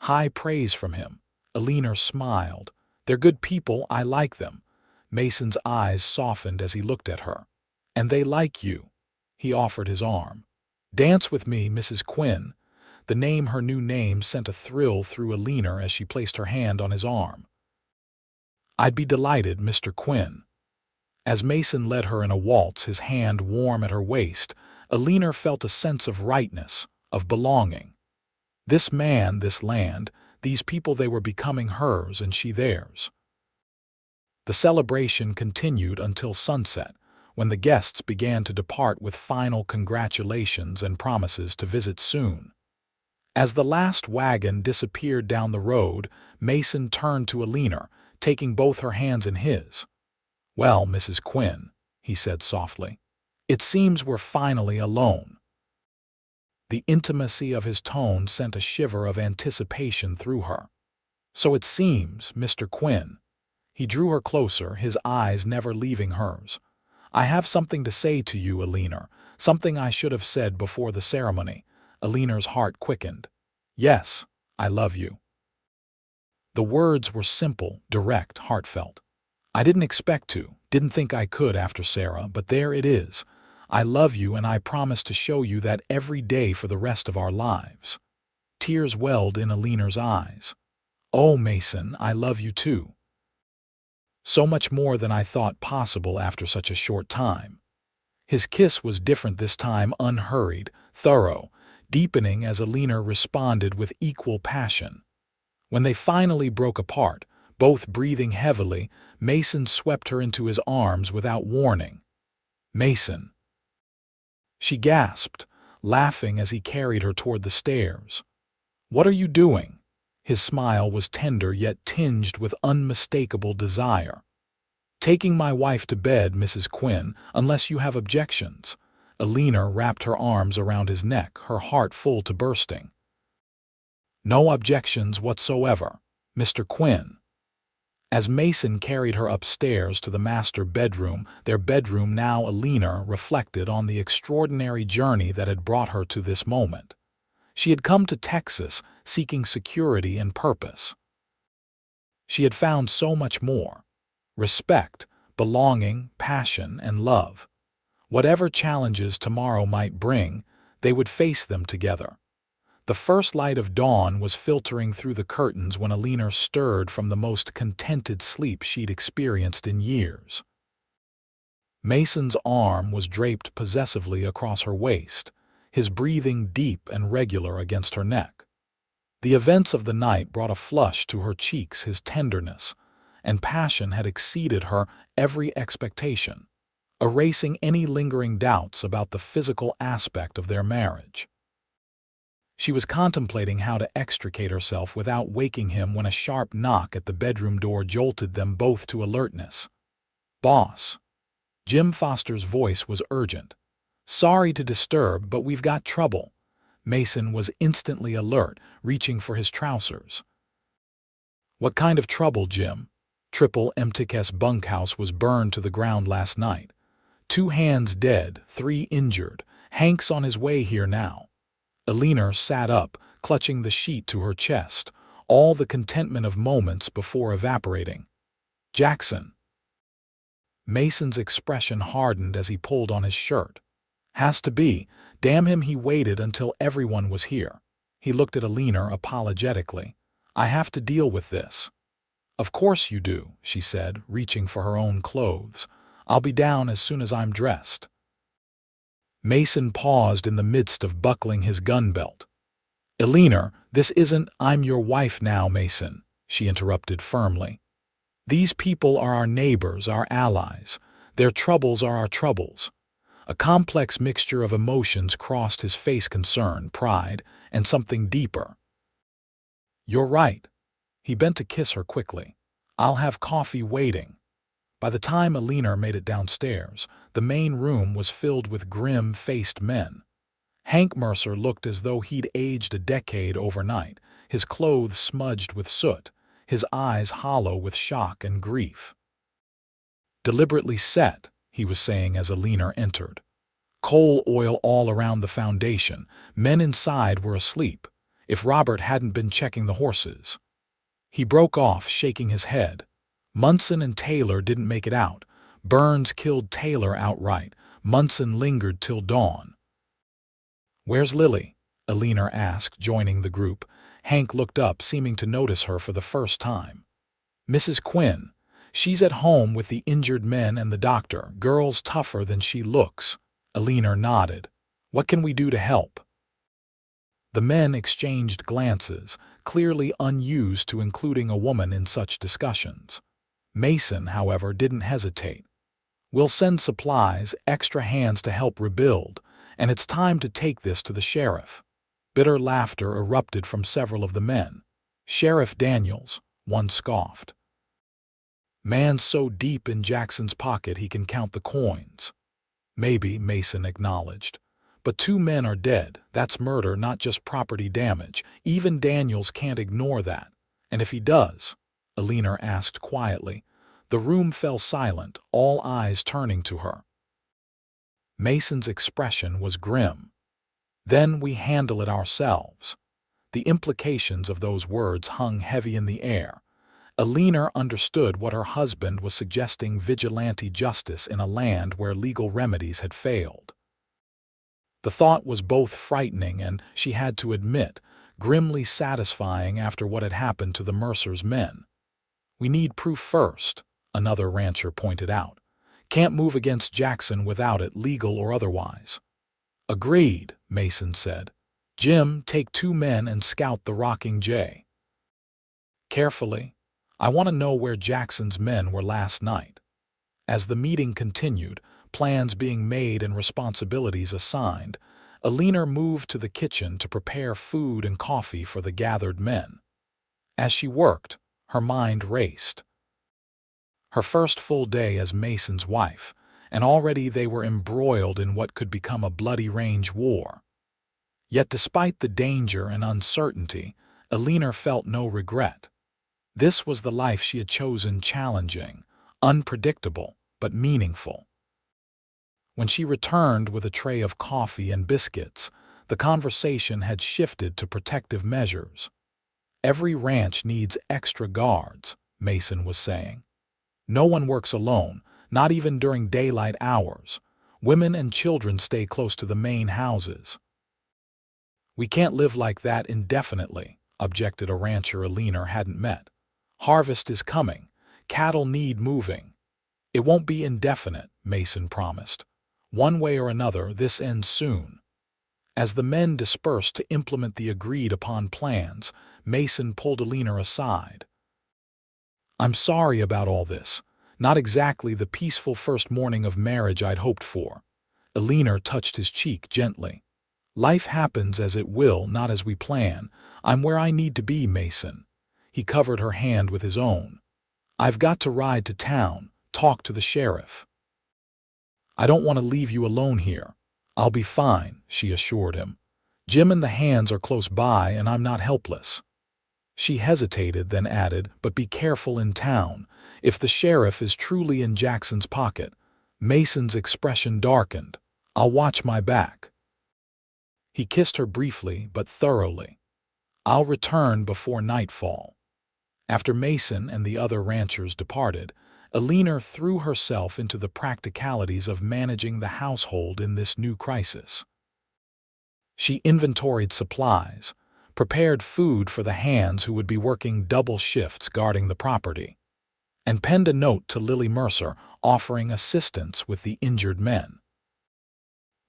High praise from him. Eleanor smiled. They're good people, I like them. Mason's eyes softened as he looked at her. And they like you. He offered his arm. Dance with me, Mrs. Quinn. The name, her new name, sent a thrill through Eleanor as she placed her hand on his arm. I'd be delighted, Mr. Quinn. As Mason led her in a waltz, his hand warm at her waist, Eleanor felt a sense of rightness, of belonging. This man, this land, these people, they were becoming hers and she theirs. The celebration continued until sunset, when the guests began to depart with final congratulations and promises to visit soon. As the last wagon disappeared down the road, Mason turned to Eleanor, taking both her hands in his. Well, Mrs. Quinn, he said softly, it seems we're finally alone. The intimacy of his tone sent a shiver of anticipation through her. So it seems, Mr. Quinn. He drew her closer, his eyes never leaving hers. I have something to say to you, Eleanor, something I should have said before the ceremony. Eleanor's heart quickened. Yes, I love you. The words were simple, direct, heartfelt. I didn't expect to, didn't think I could after Sarah, but there it is. I love you and I promise to show you that every day for the rest of our lives. Tears welled in Eleanor's eyes. Oh, Mason, I love you too. So much more than I thought possible after such a short time. His kiss was different this time, unhurried, thorough, deepening as Eleanor responded with equal passion. When they finally broke apart, both breathing heavily, Mason swept her into his arms without warning. Mason. She gasped, laughing as he carried her toward the stairs. What are you doing? His smile was tender yet tinged with unmistakable desire. Taking my wife to bed, Mrs. Quinn, unless you have objections. Eleanor wrapped her arms around his neck, her heart full to bursting. No objections whatsoever, Mr. Quinn. As Mason carried her upstairs to the master bedroom, their bedroom now, Eleanor reflected on the extraordinary journey that had brought her to this moment. She had come to Texas seeking security and purpose. She had found so much more: respect, belonging, passion, and love. Whatever challenges tomorrow might bring, they would face them together. The first light of dawn was filtering through the curtains when Eleanor stirred from the most contented sleep she'd experienced in years. Mason's arm was draped possessively across her waist, his breathing deep and regular against her neck. The events of the night brought a flush to her cheeks, his tenderness and passion had exceeded her every expectation, erasing any lingering doubts about the physical aspect of their marriage. She was contemplating how to extricate herself without waking him when a sharp knock at the bedroom door jolted them both to alertness. "Boss." Jim Foster's voice was urgent. "Sorry to disturb, but we've got trouble." Mason was instantly alert, reaching for his trousers. "What kind of trouble, Jim?" Triple MTK's bunkhouse was burned to the ground last night. 2 hands dead, 3 injured. Hank's on his way here now. Eleanor sat up, clutching the sheet to her chest, all the contentment of moments before evaporating. "Jackson." Mason's expression hardened as he pulled on his shirt. "Has to be. Damn him, he waited until everyone was here." He looked at Eleanor apologetically. "I have to deal with this." "Of course you do," she said, reaching for her own clothes. "I'll be down as soon as I'm dressed." Mason paused in the midst of buckling his gun belt. "Eleanor, this isn't 'I'm your wife now,' Mason," she interrupted firmly. "These people are our neighbors, our allies. Their troubles are our troubles." A complex mixture of emotions crossed his face: concern, pride, and something deeper. "You're right." He bent to kiss her quickly. "I'll have coffee waiting." By the time Eleanor made it downstairs, the main room was filled with grim-faced men. Hank Mercer looked as though he'd aged a decade overnight, his clothes smudged with soot, his eyes hollow with shock and grief. "Deliberately set," he was saying as Eleanor entered. Coal oil all around the foundation. Men inside were asleep, if Robert hadn't been checking the horses. He broke off, shaking his head. Munson and Taylor didn't make it out. Burns killed Taylor outright. Munson lingered till dawn. "Where's Lily?" Eleanor asked, joining the group. Hank looked up, seeming to notice her for the first time. "Mrs. Quinn. She's at home with the injured men and the doctor. Girl's tougher than she looks." Eleanor nodded. "What can we do to help?" The men exchanged glances, clearly unused to including a woman in such discussions. Mason, however, didn't hesitate. "We'll send supplies, extra hands to help rebuild, and it's time to take this to the sheriff." Bitter laughter erupted from several of the men. "Sheriff Daniels," one scoffed. "Man's so deep in Jackson's pocket he can count the coins." "Maybe," Mason acknowledged. "But 2 men are dead. That's murder, not just property damage. Even Daniels can't ignore that. And if he does?" Eleanor asked quietly. The room fell silent, all eyes turning to her. Mason's expression was grim. "Then we handle it ourselves." The implications of those words hung heavy in the air. Eleanor understood what her husband was suggesting: vigilante justice in a land where legal remedies had failed. The thought was both frightening and, she had to admit, grimly satisfying after what had happened to the Mercers' men. "We need proof first," another rancher pointed out. "Can't move against Jackson without it, legal or otherwise." "Agreed," Mason said. "Jim, take 2 men and scout the Rocking J. Carefully. I want to know where Jackson's men were last night." As the meeting continued, plans being made and responsibilities assigned, Eleanor moved to the kitchen to prepare food and coffee for the gathered men. As she worked, her mind raced. Her first full day as Mason's wife, and already they were embroiled in what could become a bloody range war. Yet despite the danger and uncertainty, Eleanor felt no regret. This was the life she had chosen: challenging, unpredictable, but meaningful. When she returned with a tray of coffee and biscuits, the conversation had shifted to protective measures. "Every ranch needs extra guards," Mason was saying. "No one works alone, not even during daylight hours. Women and children stay close to the main houses." "We can't live like that indefinitely," objected a rancher Eleanor hadn't met. "Harvest is coming. Cattle need moving." "It won't be indefinite," Mason promised. "One way or another, this ends soon." As the men dispersed to implement the agreed-upon plans, Mason pulled Eleanor aside. "I'm sorry about all this. Not exactly the peaceful first morning of marriage I'd hoped for." Eleanor touched his cheek gently. "Life happens as it will, not as we plan. I'm where I need to be, Mason." He covered her hand with his own. "I've got to ride to town, talk to the sheriff." "I don't want to leave you alone here." "I'll be fine," she assured him. "Jim and the hands are close by and I'm not helpless." She hesitated, then added, "But be careful in town. If the sheriff is truly in Jackson's pocket." Mason's expression darkened. "I'll watch my back." He kissed her briefly but thoroughly. "I'll return before nightfall." After Mason and the other ranchers departed, Eleanor threw herself into the practicalities of managing the household in this new crisis. She inventoried supplies, prepared food for the hands who would be working double shifts guarding the property, and penned a note to Lily Mercer offering assistance with the injured men.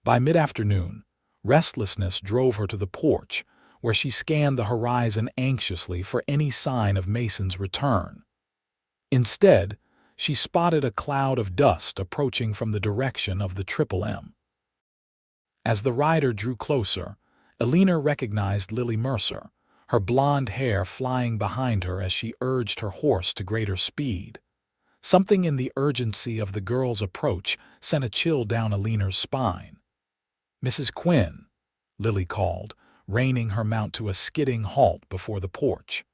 By mid-afternoon, restlessness drove her to the porch, where she scanned the horizon anxiously for any sign of Mason's return. Instead, she spotted a cloud of dust approaching from the direction of the Triple M. As the rider drew closer, Eleanor recognized Lily Mercer, her blonde hair flying behind her as she urged her horse to greater speed. Something in the urgency of the girl's approach sent a chill down Eleanor's spine. "Mrs. Quinn," Lily called, reining her mount to a skidding halt before the porch.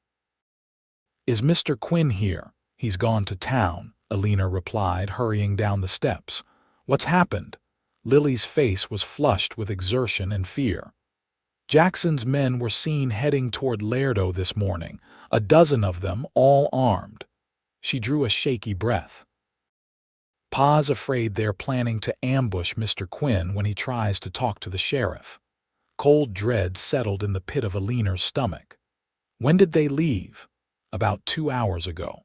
"Is Mr. Quinn here?" "He's gone to town," Eleanor replied, hurrying down the steps. "What's happened?" Lily's face was flushed with exertion and fear. Jackson's men were seen heading toward Laredo this morning, a dozen of them, all armed. She drew a shaky breath. Pa's afraid they're planning to ambush Mr. Quinn when he tries to talk to the sheriff. Cold dread settled in the pit of Eleanor's stomach. When did they leave? About 2 hours ago.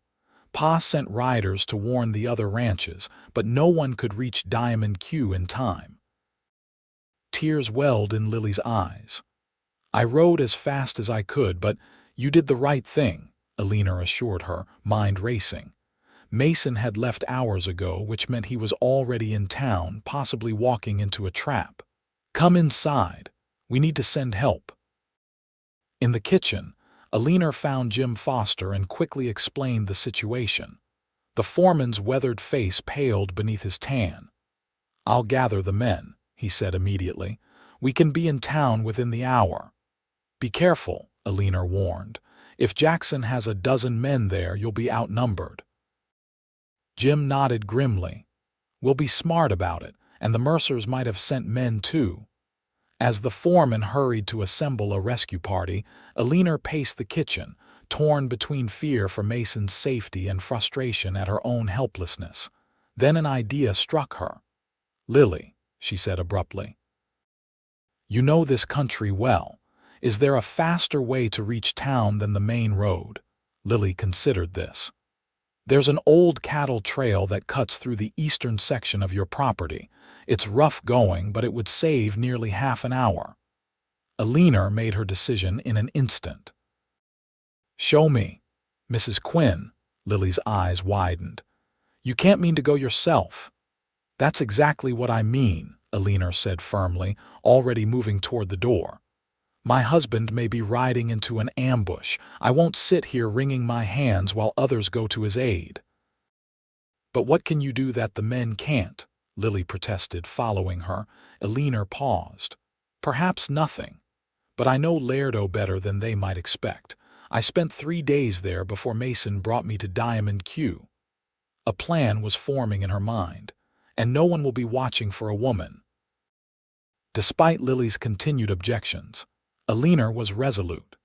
Pa sent riders to warn the other ranches, but no one could reach Diamond Q in time. Tears welled in Lily's eyes. I rode as fast as I could, but you did the right thing, Eleanor assured her, mind racing. Mason had left hours ago, which meant he was already in town, possibly walking into a trap. Come inside. We need to send help. In the kitchen, Eleanor found Jim Foster and quickly explained the situation. The foreman's weathered face paled beneath his tan. I'll gather the men, he said immediately. We can be in town within the hour. Be careful, Eleanor warned. If Jackson has a dozen men there, you'll be outnumbered. Jim nodded grimly. We'll be smart about it, and the Mercers might have sent men too. As the foreman hurried to assemble a rescue party, Eleanor paced the kitchen, torn between fear for Mason's safety and frustration at her own helplessness. Then an idea struck her. Lily, she said abruptly, you know this country well. Is there a faster way to reach town than the main road? Lily considered this. There's an old cattle trail that cuts through the eastern section of your property. It's rough going, but it would save nearly half an hour. Eleanor made her decision in an instant. Show me. Mrs. Quinn, Lily's eyes widened. You can't mean to go yourself. That's exactly what I mean, Eleanor said firmly, already moving toward the door. My husband may be riding into an ambush. I won't sit here wringing my hands while others go to his aid. But what can you do that the men can't? Lily protested, following her. Eleanor paused. Perhaps nothing. But I know Laredo better than they might expect. I spent 3 days there before Mason brought me to Diamond Q. A plan was forming in her mind, and no one will be watching for a woman. Despite Lily's continued objections, Eleanor was resolute.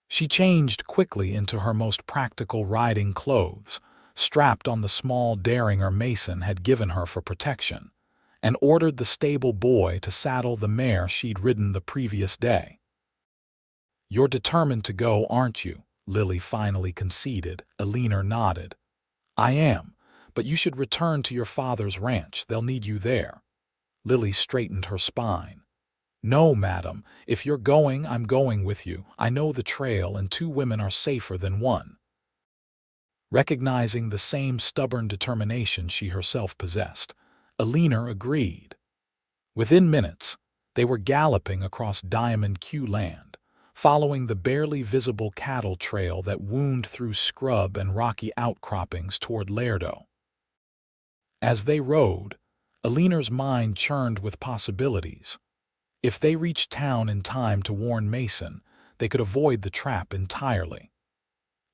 She changed quickly into her most practical riding clothes, strapped on the small derringer Mason had given her for protection, and ordered the stable boy to saddle the mare she'd ridden the previous day. You're determined to go, aren't you? Lily finally conceded. Eleanor nodded. I am, but you should return to your father's ranch. They'll need you there. Lily straightened her spine. No, madam. If you're going, I'm going with you. I know the trail, and 2 women are safer than 1. Recognizing the same stubborn determination she herself possessed, Eleanor agreed. Within minutes, they were galloping across Diamond Q land, following the barely visible cattle trail that wound through scrub and rocky outcroppings toward Laredo. As they rode, Eleanor's mind churned with possibilities. If they reached town in time to warn Mason, they could avoid the trap entirely.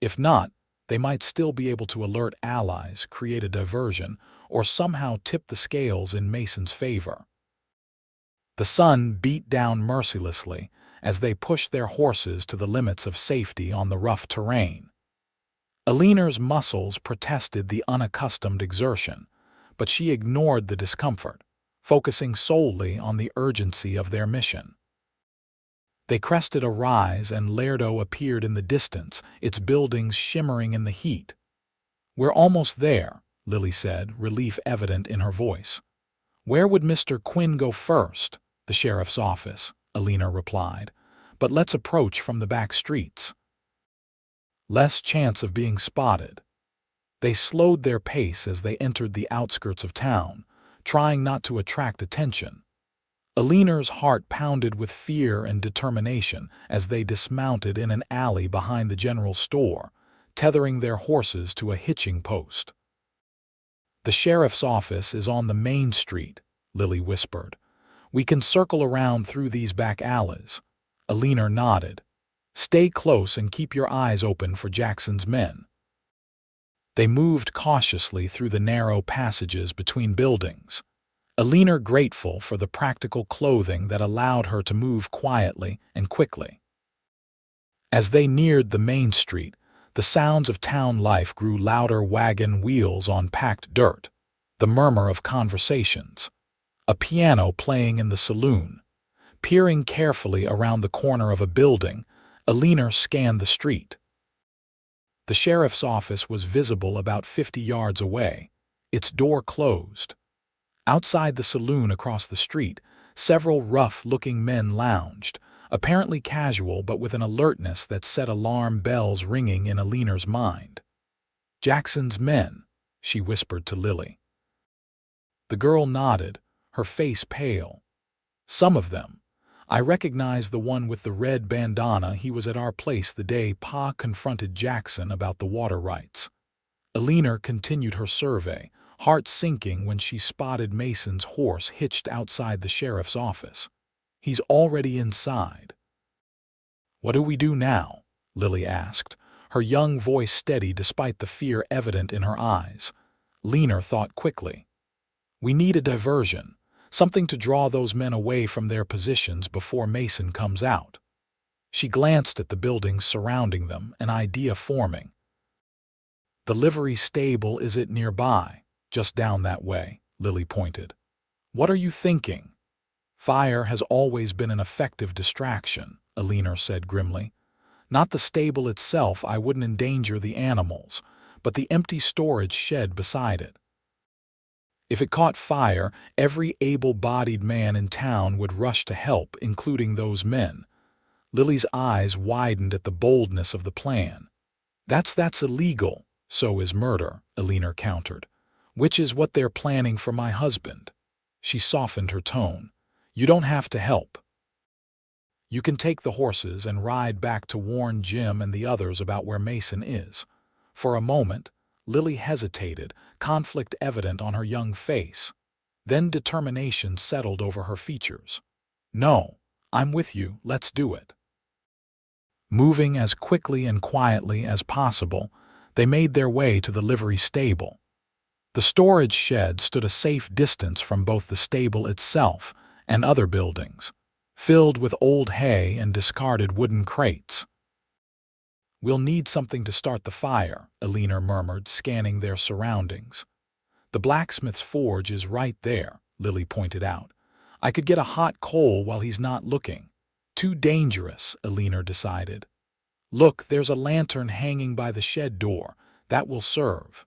If not, they might still be able to alert allies, create a diversion, or somehow tip the scales in Mason's favor. The sun beat down mercilessly as they pushed their horses to the limits of safety on the rough terrain. Eleanor's muscles protested the unaccustomed exertion, but she ignored the discomfort, focusing solely on the urgency of their mission. They crested a rise and Laredo appeared in the distance, its buildings shimmering in the heat. We're almost there, Lily said, relief evident in her voice. Where would Mr. Quinn go first? The sheriff's office, Eleanor replied. But let's approach from the back streets. Less chance of being spotted. They slowed their pace as they entered the outskirts of town, trying not to attract attention. Eleanor's heart pounded with fear and determination as they dismounted in an alley behind the general store, tethering their horses to a hitching post. The sheriff's office is on the main street, Lily whispered. We can circle around through these back alleys. Eleanor nodded. Stay close and keep your eyes open for Jackson's men. They moved cautiously through the narrow passages between buildings. Eleanor grateful for the practical clothing that allowed her to move quietly and quickly. As they neared the main street, the sounds of town life grew louder: wagon wheels on packed dirt, the murmur of conversations, a piano playing in the saloon. Peering carefully around the corner of a building, Eleanor scanned the street. The sheriff's office was visible about 50 yards away, its door closed. Outside the saloon across the street, several rough-looking men lounged, apparently casual but with an alertness that set alarm bells ringing in Eleanor's mind. "Jackson's men," she whispered to Lily. The girl nodded, her face pale. "Some of them. I recognize the one with the red bandana. He was at our place the day Pa confronted Jackson about the water rights." Eleanor continued her survey, heart sinking when she spotted Mason's horse hitched outside the sheriff's office. "He's already inside." "What do we do now?" Lily asked, her young voice steady despite the fear evident in her eyes. Eleanor thought quickly. "We need a diversion, something to draw those men away from their positions before Mason comes out." She glanced at the buildings surrounding them, an idea forming. "The livery stable, is it nearby?" "Just down that way," Lily pointed. "What are you thinking?" "Fire has always been an effective distraction," Eleanor said grimly. "Not the stable itself, I wouldn't endanger the animals, but the empty storage shed beside it. If it caught fire, every able-bodied man in town would rush to help, including those men." Lily's eyes widened at the boldness of the plan. That's illegal." "So is murder," Eleanor countered. "Which is what they're planning for my husband." She softened her tone. "You don't have to help. You can take the horses and ride back to warn Jim and the others about where Mason is." For a moment, Lily hesitated, conflict evident on her young face. Then determination settled over her features. "No, I'm with you, let's do it." Moving as quickly and quietly as possible, they made their way to the livery stable. The storage shed stood a safe distance from both the stable itself and other buildings, filled with old hay and discarded wooden crates. "We'll need something to start the fire," Eleanor murmured, scanning their surroundings. "The blacksmith's forge is right there," Lily pointed out. "I could get a hot coal while he's not looking." "Too dangerous," Eleanor decided. "Look, there's a lantern hanging by the shed door. That will serve."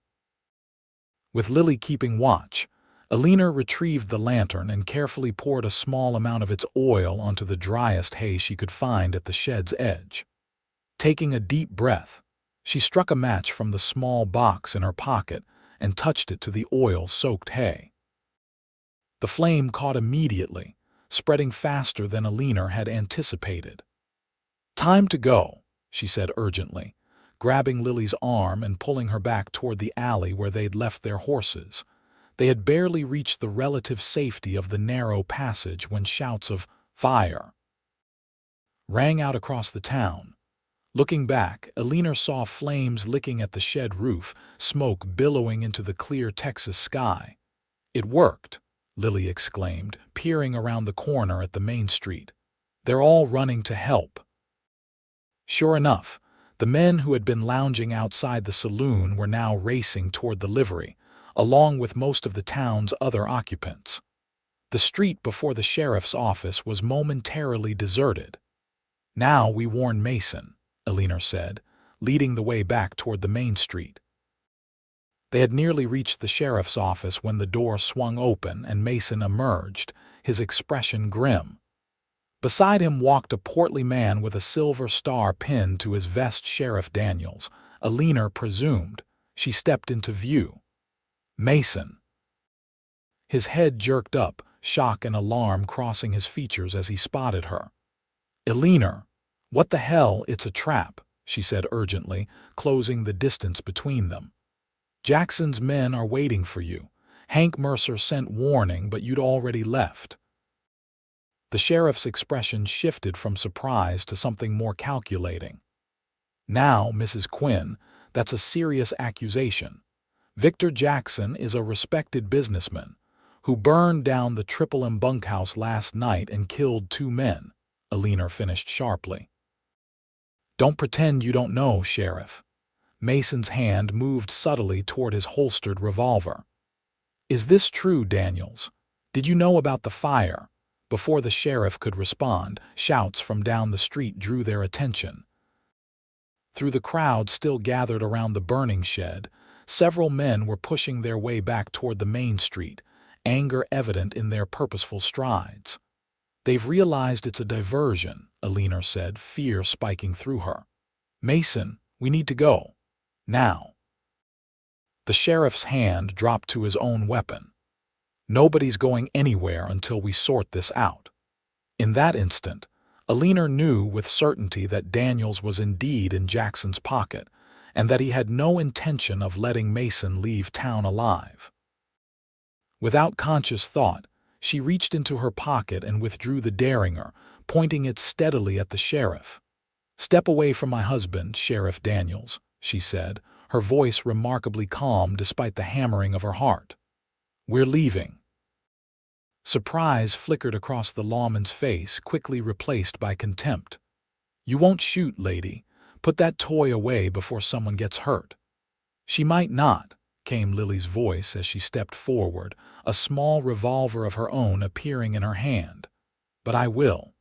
With Lily keeping watch, Eleanor retrieved the lantern and carefully poured a small amount of its oil onto the driest hay she could find at the shed's edge. Taking a deep breath, she struck a match from the small box in her pocket and touched it to the oil-soaked hay. The flame caught immediately, spreading faster than Eleanor had anticipated. "Time to go," she said urgently, grabbing Lily's arm and pulling her back toward the alley where they'd left their horses. They had barely reached the relative safety of the narrow passage when shouts of "Fire!" rang out across the town. Looking back, Eleanor saw flames licking at the shed roof, smoke billowing into the clear Texas sky. "It worked," Lily exclaimed, peering around the corner at the main street. "They're all running to help." Sure enough, the men who had been lounging outside the saloon were now racing toward the livery, along with most of the town's other occupants. The street before the sheriff's office was momentarily deserted. "Now we warn Mason," Eleanor said, leading the way back toward the main street. They had nearly reached the sheriff's office when the door swung open and Mason emerged, his expression grim. Beside him walked a portly man with a silver star pinned to his vest. Sheriff Daniels, Eleanor presumed. She stepped into view. "Mason." His head jerked up, shock and alarm crossing his features as he spotted her. "Eleanor, what the hell, it's a trap," she said urgently, closing the distance between them. "Jackson's men are waiting for you. Hank Mercer sent warning, but you'd already left." The sheriff's expression shifted from surprise to something more calculating. "Now, Mrs. Quinn, that's a serious accusation. Victor Jackson is a respected businessman. who burned down the Triple M bunkhouse last night and killed 2 men, Eleanor finished sharply. Don't pretend you don't know, Sheriff. Mason's hand moved subtly toward his holstered revolver. Is this true, Daniels? Did you know about the fire? Before the sheriff could respond, shouts from down the street drew their attention. Through the crowd still gathered around the burning shed, several men were pushing their way back toward the main street, anger evident in their purposeful strides. They've realized it's a diversion, Eleanor said, fear spiking through her. Mason, we need to go. Now. The sheriff's hand dropped to his own weapon. Nobody's going anywhere until we sort this out. In that instant, Eleanor knew with certainty that Daniels was indeed in Jackson's pocket, and that he had no intention of letting Mason leave town alive. Without conscious thought, she reached into her pocket and withdrew the derringer, pointing it steadily at the sheriff. "Step away from my husband, Sheriff Daniels," she said, her voice remarkably calm despite the hammering of her heart. "We're leaving." Surprise flickered across the lawman's face, quickly replaced by contempt. "You won't shoot, lady. Put that toy away before someone gets hurt." "She might not," came Lily's voice as she stepped forward, a small revolver of her own appearing in her hand. "But I will."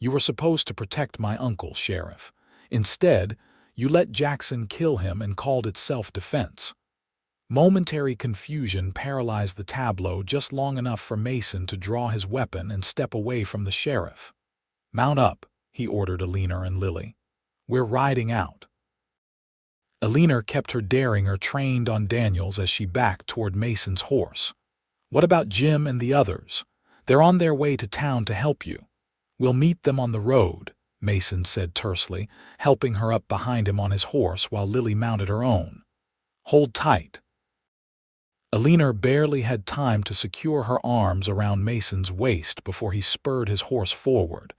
"You were supposed to protect my uncle, Sheriff. Instead, you let Jackson kill him and called it self-defense." Momentary confusion paralyzed the tableau just long enough for Mason to draw his weapon and step away from the sheriff. "Mount up," he ordered Eleanor and Lily. "We're riding out." Eleanor kept her derringer trained on Daniels as she backed toward Mason's horse. "What about Jim and the others? They're on their way to town to help you." "We'll meet them on the road," Mason said tersely, helping her up behind him on his horse while Lily mounted her own. "Hold tight." Eleanor barely had time to secure her arms around Mason's waist before he spurred his horse forward,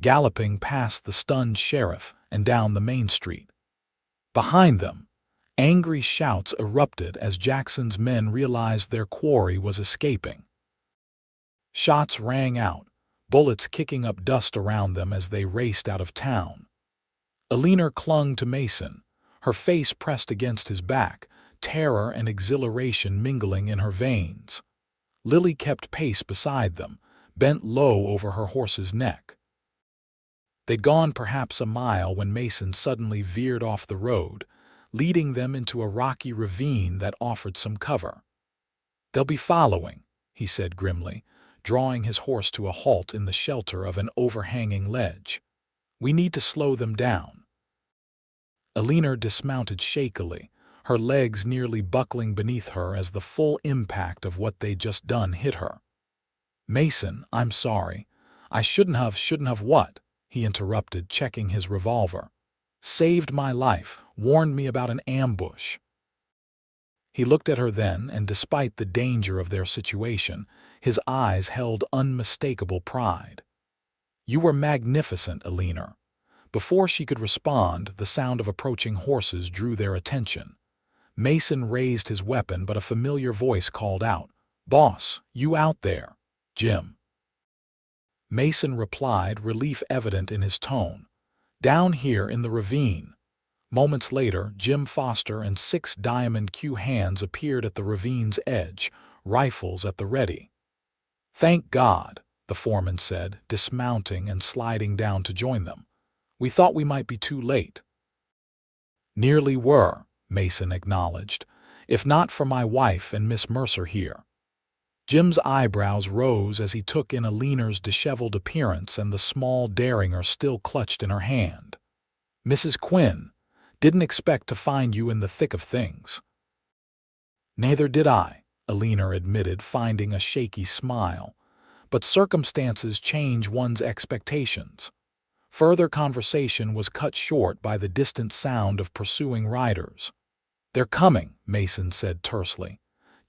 galloping past the stunned sheriff and down the main street. Behind them, angry shouts erupted as Jackson's men realized their quarry was escaping. Shots rang out, bullets kicking up dust around them as they raced out of town. Eleanor clung to Mason, her face pressed against his back, terror and exhilaration mingling in her veins. Lily kept pace beside them, bent low over her horse's neck. They'd gone perhaps a mile when Mason suddenly veered off the road, leading them into a rocky ravine that offered some cover. "They'll be following," he said grimly, drawing his horse to a halt in the shelter of an overhanging ledge. "We need to slow them down." Eleanor dismounted shakily, her legs nearly buckling beneath her as the full impact of what they'd just done hit her. "Mason, I'm sorry. I shouldn't have what?" he interrupted, checking his revolver. "Saved my life, warned me about an ambush." He looked at her then, and despite the danger of their situation, his eyes held unmistakable pride. "You were magnificent, Eleanor." Before she could respond, the sound of approaching horses drew their attention. Mason raised his weapon, but a familiar voice called out, "Boss, you out there? Jim." Mason replied, relief evident in his tone. "Down here in the ravine." Moments later, Jim Foster and 6 Diamond Q hands appeared at the ravine's edge, rifles at the ready. "Thank God," the foreman said, dismounting and sliding down to join them. "We thought we might be too late." "Nearly were," Mason acknowledged, "if not for my wife and Miss Mercer here." Jim's eyebrows rose as he took in Eleanor's disheveled appearance and the small derringer still clutched in her hand. "Mrs. Quinn, didn't expect to find you in the thick of things." "Neither did I," Eleanor admitted, finding a shaky smile. "But circumstances change one's expectations." Further conversation was cut short by the distant sound of pursuing riders. "They're coming," Mason said tersely.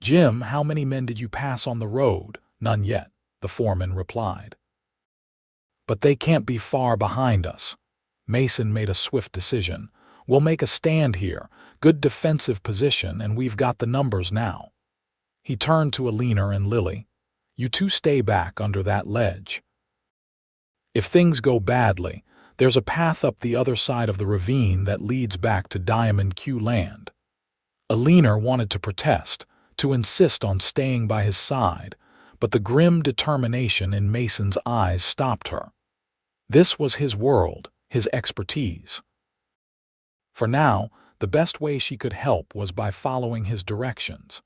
"Jim, how many men did you pass on the road?" "None yet," the foreman replied. "But they can't be far behind us." Mason made a swift decision. "We'll make a stand here, good defensive position, and we've got the numbers now." He turned to Eleanor and Lily. "You two stay back under that ledge. If things go badly, there's a path up the other side of the ravine that leads back to Diamond Q land." Eleanor wanted to protest, to insist on staying by his side, but the grim determination in Mason's eyes stopped her. This was his world, his expertise. For now, the best way she could help was by following his directions.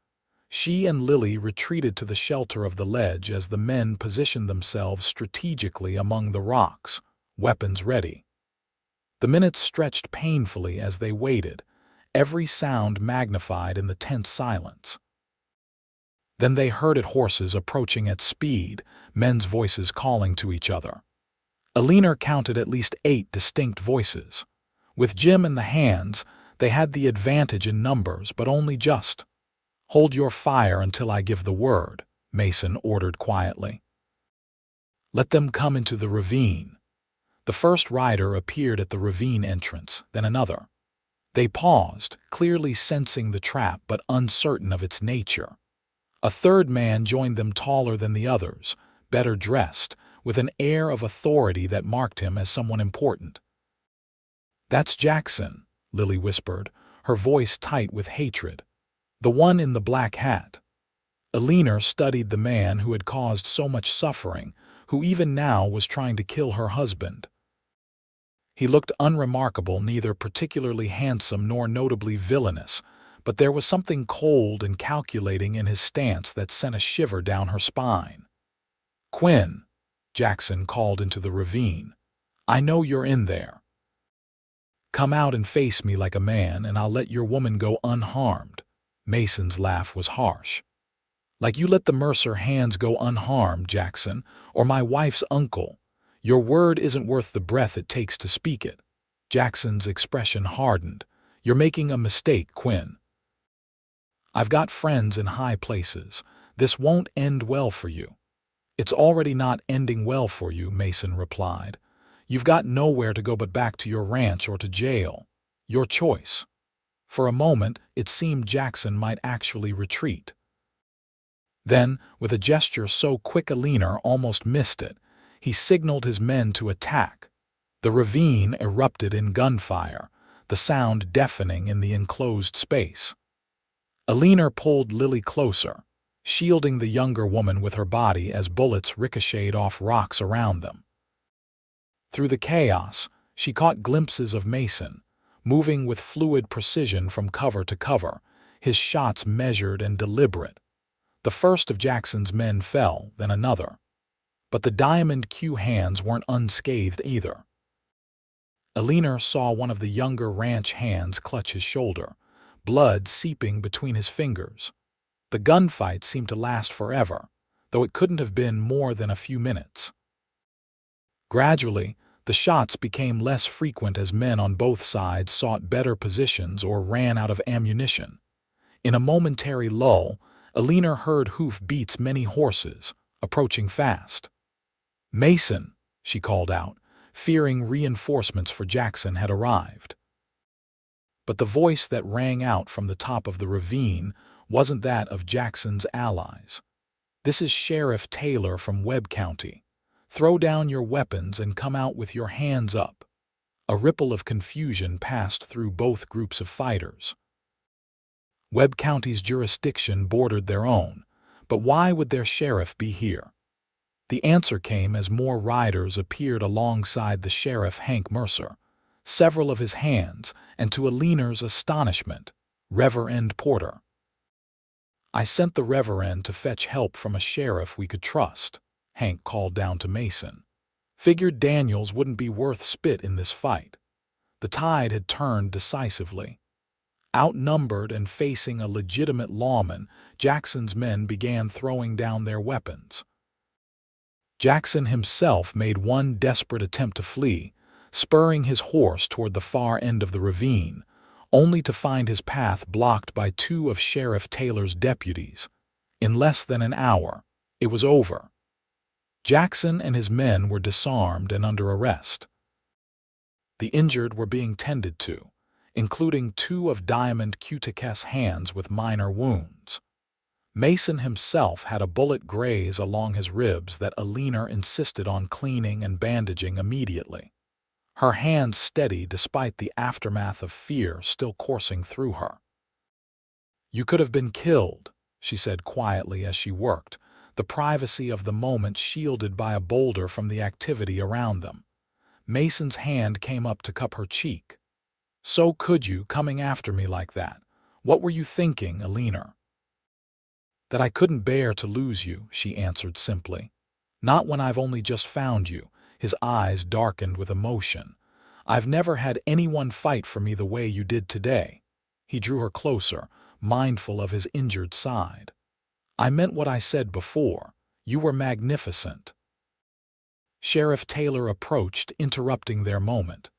She and Lily retreated to the shelter of the ledge as the men positioned themselves strategically among the rocks, weapons ready. The minutes stretched painfully as they waited, every sound magnified in the tense silence. Then they herded horses approaching at speed, men's voices calling to each other. Eleanor counted at least 8 distinct voices. With Jim in the hands, they had the advantage in numbers, but only just. "Hold your fire until I give the word," Mason ordered quietly. "Let them come into the ravine." The first rider appeared at the ravine entrance, then another. They paused, clearly sensing the trap but uncertain of its nature. A third man joined them, taller than the others, better dressed, with an air of authority that marked him as someone important. "That's Jackson," Lily whispered, her voice tight with hatred. "The one in the black hat." Eleanor studied the man who had caused so much suffering, who even now was trying to kill her husband. He looked unremarkable, neither particularly handsome nor notably villainous, but there was something cold and calculating in his stance that sent a shiver down her spine. "Quinn," Jackson called into the ravine, "I know you're in there. Come out and face me like a man, and I'll let your woman go unharmed." Mason's laugh was harsh. "Like you let the Mercer hands go unharmed, Jackson, or my wife's uncle. Your word isn't worth the breath it takes to speak it." Jackson's expression hardened. "You're making a mistake, Quinn. I've got friends in high places. This won't end well for you." "It's already not ending well for you," Mason replied. "You've got nowhere to go but back to your ranch or to jail. Your choice." For a moment, it seemed Jackson might actually retreat. Then, with a gesture so quick Eleanor almost missed it, he signaled his men to attack. The ravine erupted in gunfire, the sound deafening in the enclosed space. Eleanor pulled Lily closer, shielding the younger woman with her body as bullets ricocheted off rocks around them. Through the chaos, she caught glimpses of Mason, moving with fluid precision from cover to cover, his shots measured and deliberate. The first of Jackson's men fell, then another. But the Diamond Q hands weren't unscathed either. Eleanor saw one of the younger ranch hands clutch his shoulder, blood seeping between his fingers. The gunfight seemed to last forever, though it couldn't have been more than a few minutes. Gradually, the shots became less frequent as men on both sides sought better positions or ran out of ammunition. In a momentary lull, Eleanor heard hoof beats many horses, approaching fast. "Mason," she called out, fearing reinforcements for Jackson had arrived. But the voice that rang out from the top of the ravine wasn't that of Jackson's allies. "This is Sheriff Taylor from Webb County. Throw down your weapons and come out with your hands up." A ripple of confusion passed through both groups of fighters. Webb County's jurisdiction bordered their own, but why would their sheriff be here? The answer came as more riders appeared alongside the sheriff, Hank Mercer, several of his hands, and to Eleanor's astonishment, Reverend Porter. "I sent the Reverend to fetch help from a sheriff we could trust," Hank called down to Mason. "Figured Daniels wouldn't be worth spit in this fight." The tide had turned decisively. Outnumbered and facing a legitimate lawman, Jackson's men began throwing down their weapons. Jackson himself made one desperate attempt to flee, spurring his horse toward the far end of the ravine, only to find his path blocked by 2 of Sheriff Taylor's deputies. In less than an hour, it was over. Jackson and his men were disarmed and under arrest. The injured were being tended to, including 2 of Diamond Q's hands with minor wounds. Mason himself had a bullet graze along his ribs that Eleanor insisted on cleaning and bandaging immediately. Her hands steady despite the aftermath of fear still coursing through her. "You could have been killed," she said quietly as she worked, the privacy of the moment shielded by a boulder from the activity around them. Mason's hand came up to cup her cheek. "So could you, coming after me like that? What were you thinking, Eleanor?" "That I couldn't bear to lose you," she answered simply. "Not when I've only just found you." His eyes darkened with emotion. "I've never had anyone fight for me the way you did today." He drew her closer, mindful of his injured side. "I meant what I said before. You were magnificent." Sheriff Taylor approached, interrupting their moment.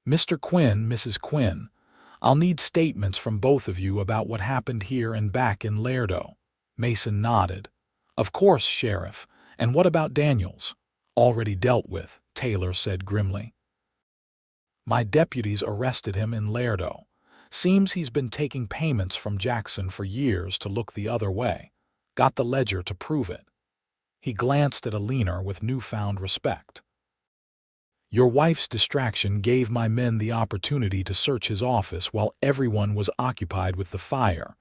"Mr. Quinn, Mrs. Quinn, I'll need statements from both of you about what happened here and back in Laredo." Mason nodded. "Of course, Sheriff. And what about Daniels?" "Already dealt with," Taylor said grimly. "My deputies arrested him in Laredo. Seems he's been taking payments from Jackson for years to look the other way. Got the ledger to prove it." He glanced at Eleanor with newfound respect. "Your wife's distraction gave my men the opportunity to search his office while everyone was occupied with the fire."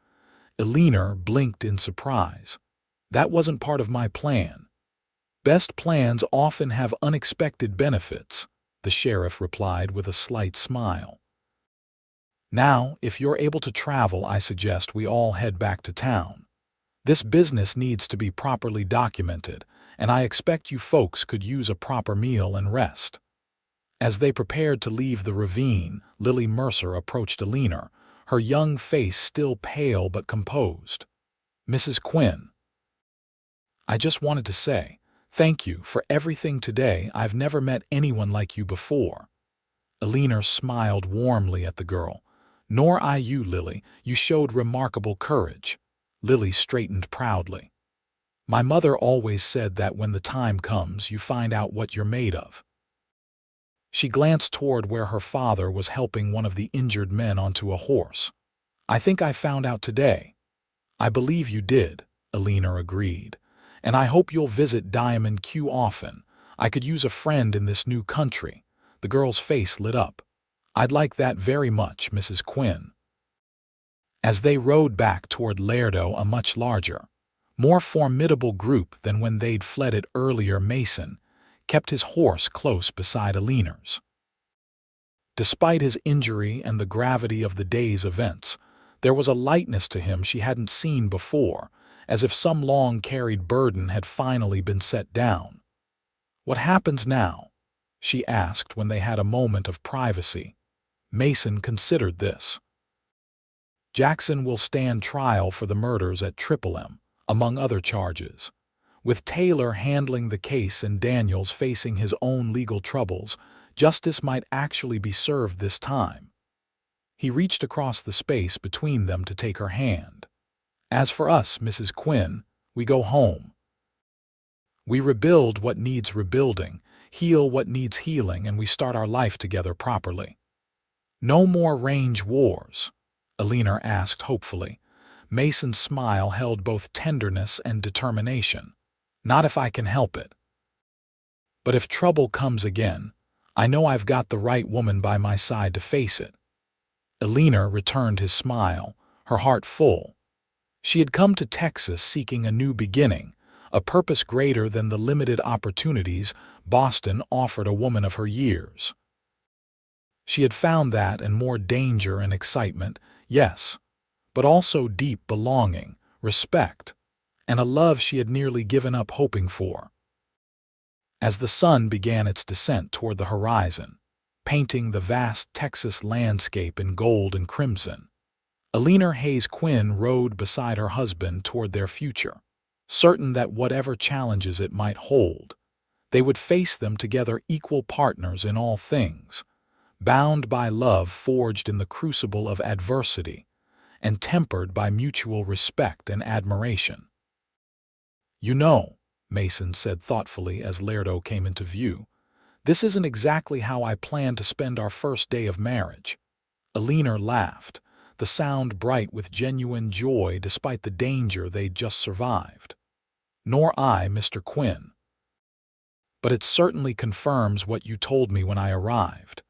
Eleanor blinked in surprise. "That wasn't part of my plan." "Best plans often have unexpected benefits," the sheriff replied with a slight smile. "Now, if you're able to travel, I suggest we all head back to town. This business needs to be properly documented, and I expect you folks could use a proper meal and rest." As they prepared to leave the ravine, Lily Mercer approached Eleanor, her young face still pale but composed. "Mrs. Quinn, I just wanted to say thank you for everything today. I've never met anyone like you before." Eleanor smiled warmly at the girl. "Nor I you, Lily. You showed remarkable courage." Lily straightened proudly. "My mother always said that when the time comes, you find out what you're made of." She glanced toward where her father was helping one of the injured men onto a horse. "I think I found out today." "I believe you did," Eleanor agreed. "And I hope you'll visit Diamond Q often. I could use a friend in this new country." The girl's face lit up. "I'd like that very much, Mrs. Quinn." As they rode back toward Laredo, a much larger, more formidable group than when they'd fled it earlier, Mason kept his horse close beside Eleanor's. Despite his injury and the gravity of the day's events, there was a lightness to him she hadn't seen before, as if some long-carried burden had finally been set down. "What happens now?" she asked when they had a moment of privacy. Mason considered this. "Jackson will stand trial for the murders at Triple M, among other charges. With Taylor handling the case and Daniels facing his own legal troubles, justice might actually be served this time." He reached across the space between them to take her hand. "As for us, Mrs. Quinn, we go home. We rebuild what needs rebuilding, heal what needs healing, and we start our life together properly." "No more range wars?" Eleanor asked hopefully. Mason's smile held both tenderness and determination. "Not if I can help it. But if trouble comes again, I know I've got the right woman by my side to face it." Eleanor returned his smile, her heart full. She had come to Texas seeking a new beginning, a purpose greater than the limited opportunities Boston offered a woman of her years. She had found that and more danger and excitement, yes, but also deep belonging, respect, and a love she had nearly given up hoping for. As the sun began its descent toward the horizon, painting the vast Texas landscape in gold and crimson, Eleanor Hayes Quinn rode beside her husband toward their future, certain that whatever challenges it might hold, they would face them together, equal partners in all things, bound by love forged in the crucible of adversity, and tempered by mutual respect and admiration. "You know," Mason said thoughtfully as Laredo came into view, "this isn't exactly how I planned to spend our first day of marriage." Eleanor laughed, the the sound bright with genuine joy despite the danger they'd just survived. "Nor I, Mr. Quinn. But it certainly confirms what you told me when I arrived."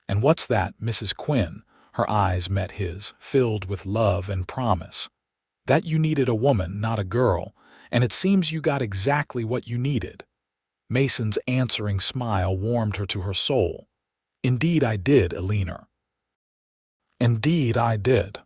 "And what's that, Mrs. Quinn?" Her eyes met his, filled with love and promise. "That you needed a woman, not a girl, and it seems you got exactly what you needed." Mason's answering smile warmed her to her soul. "Indeed I did, Eleanor. Indeed I did."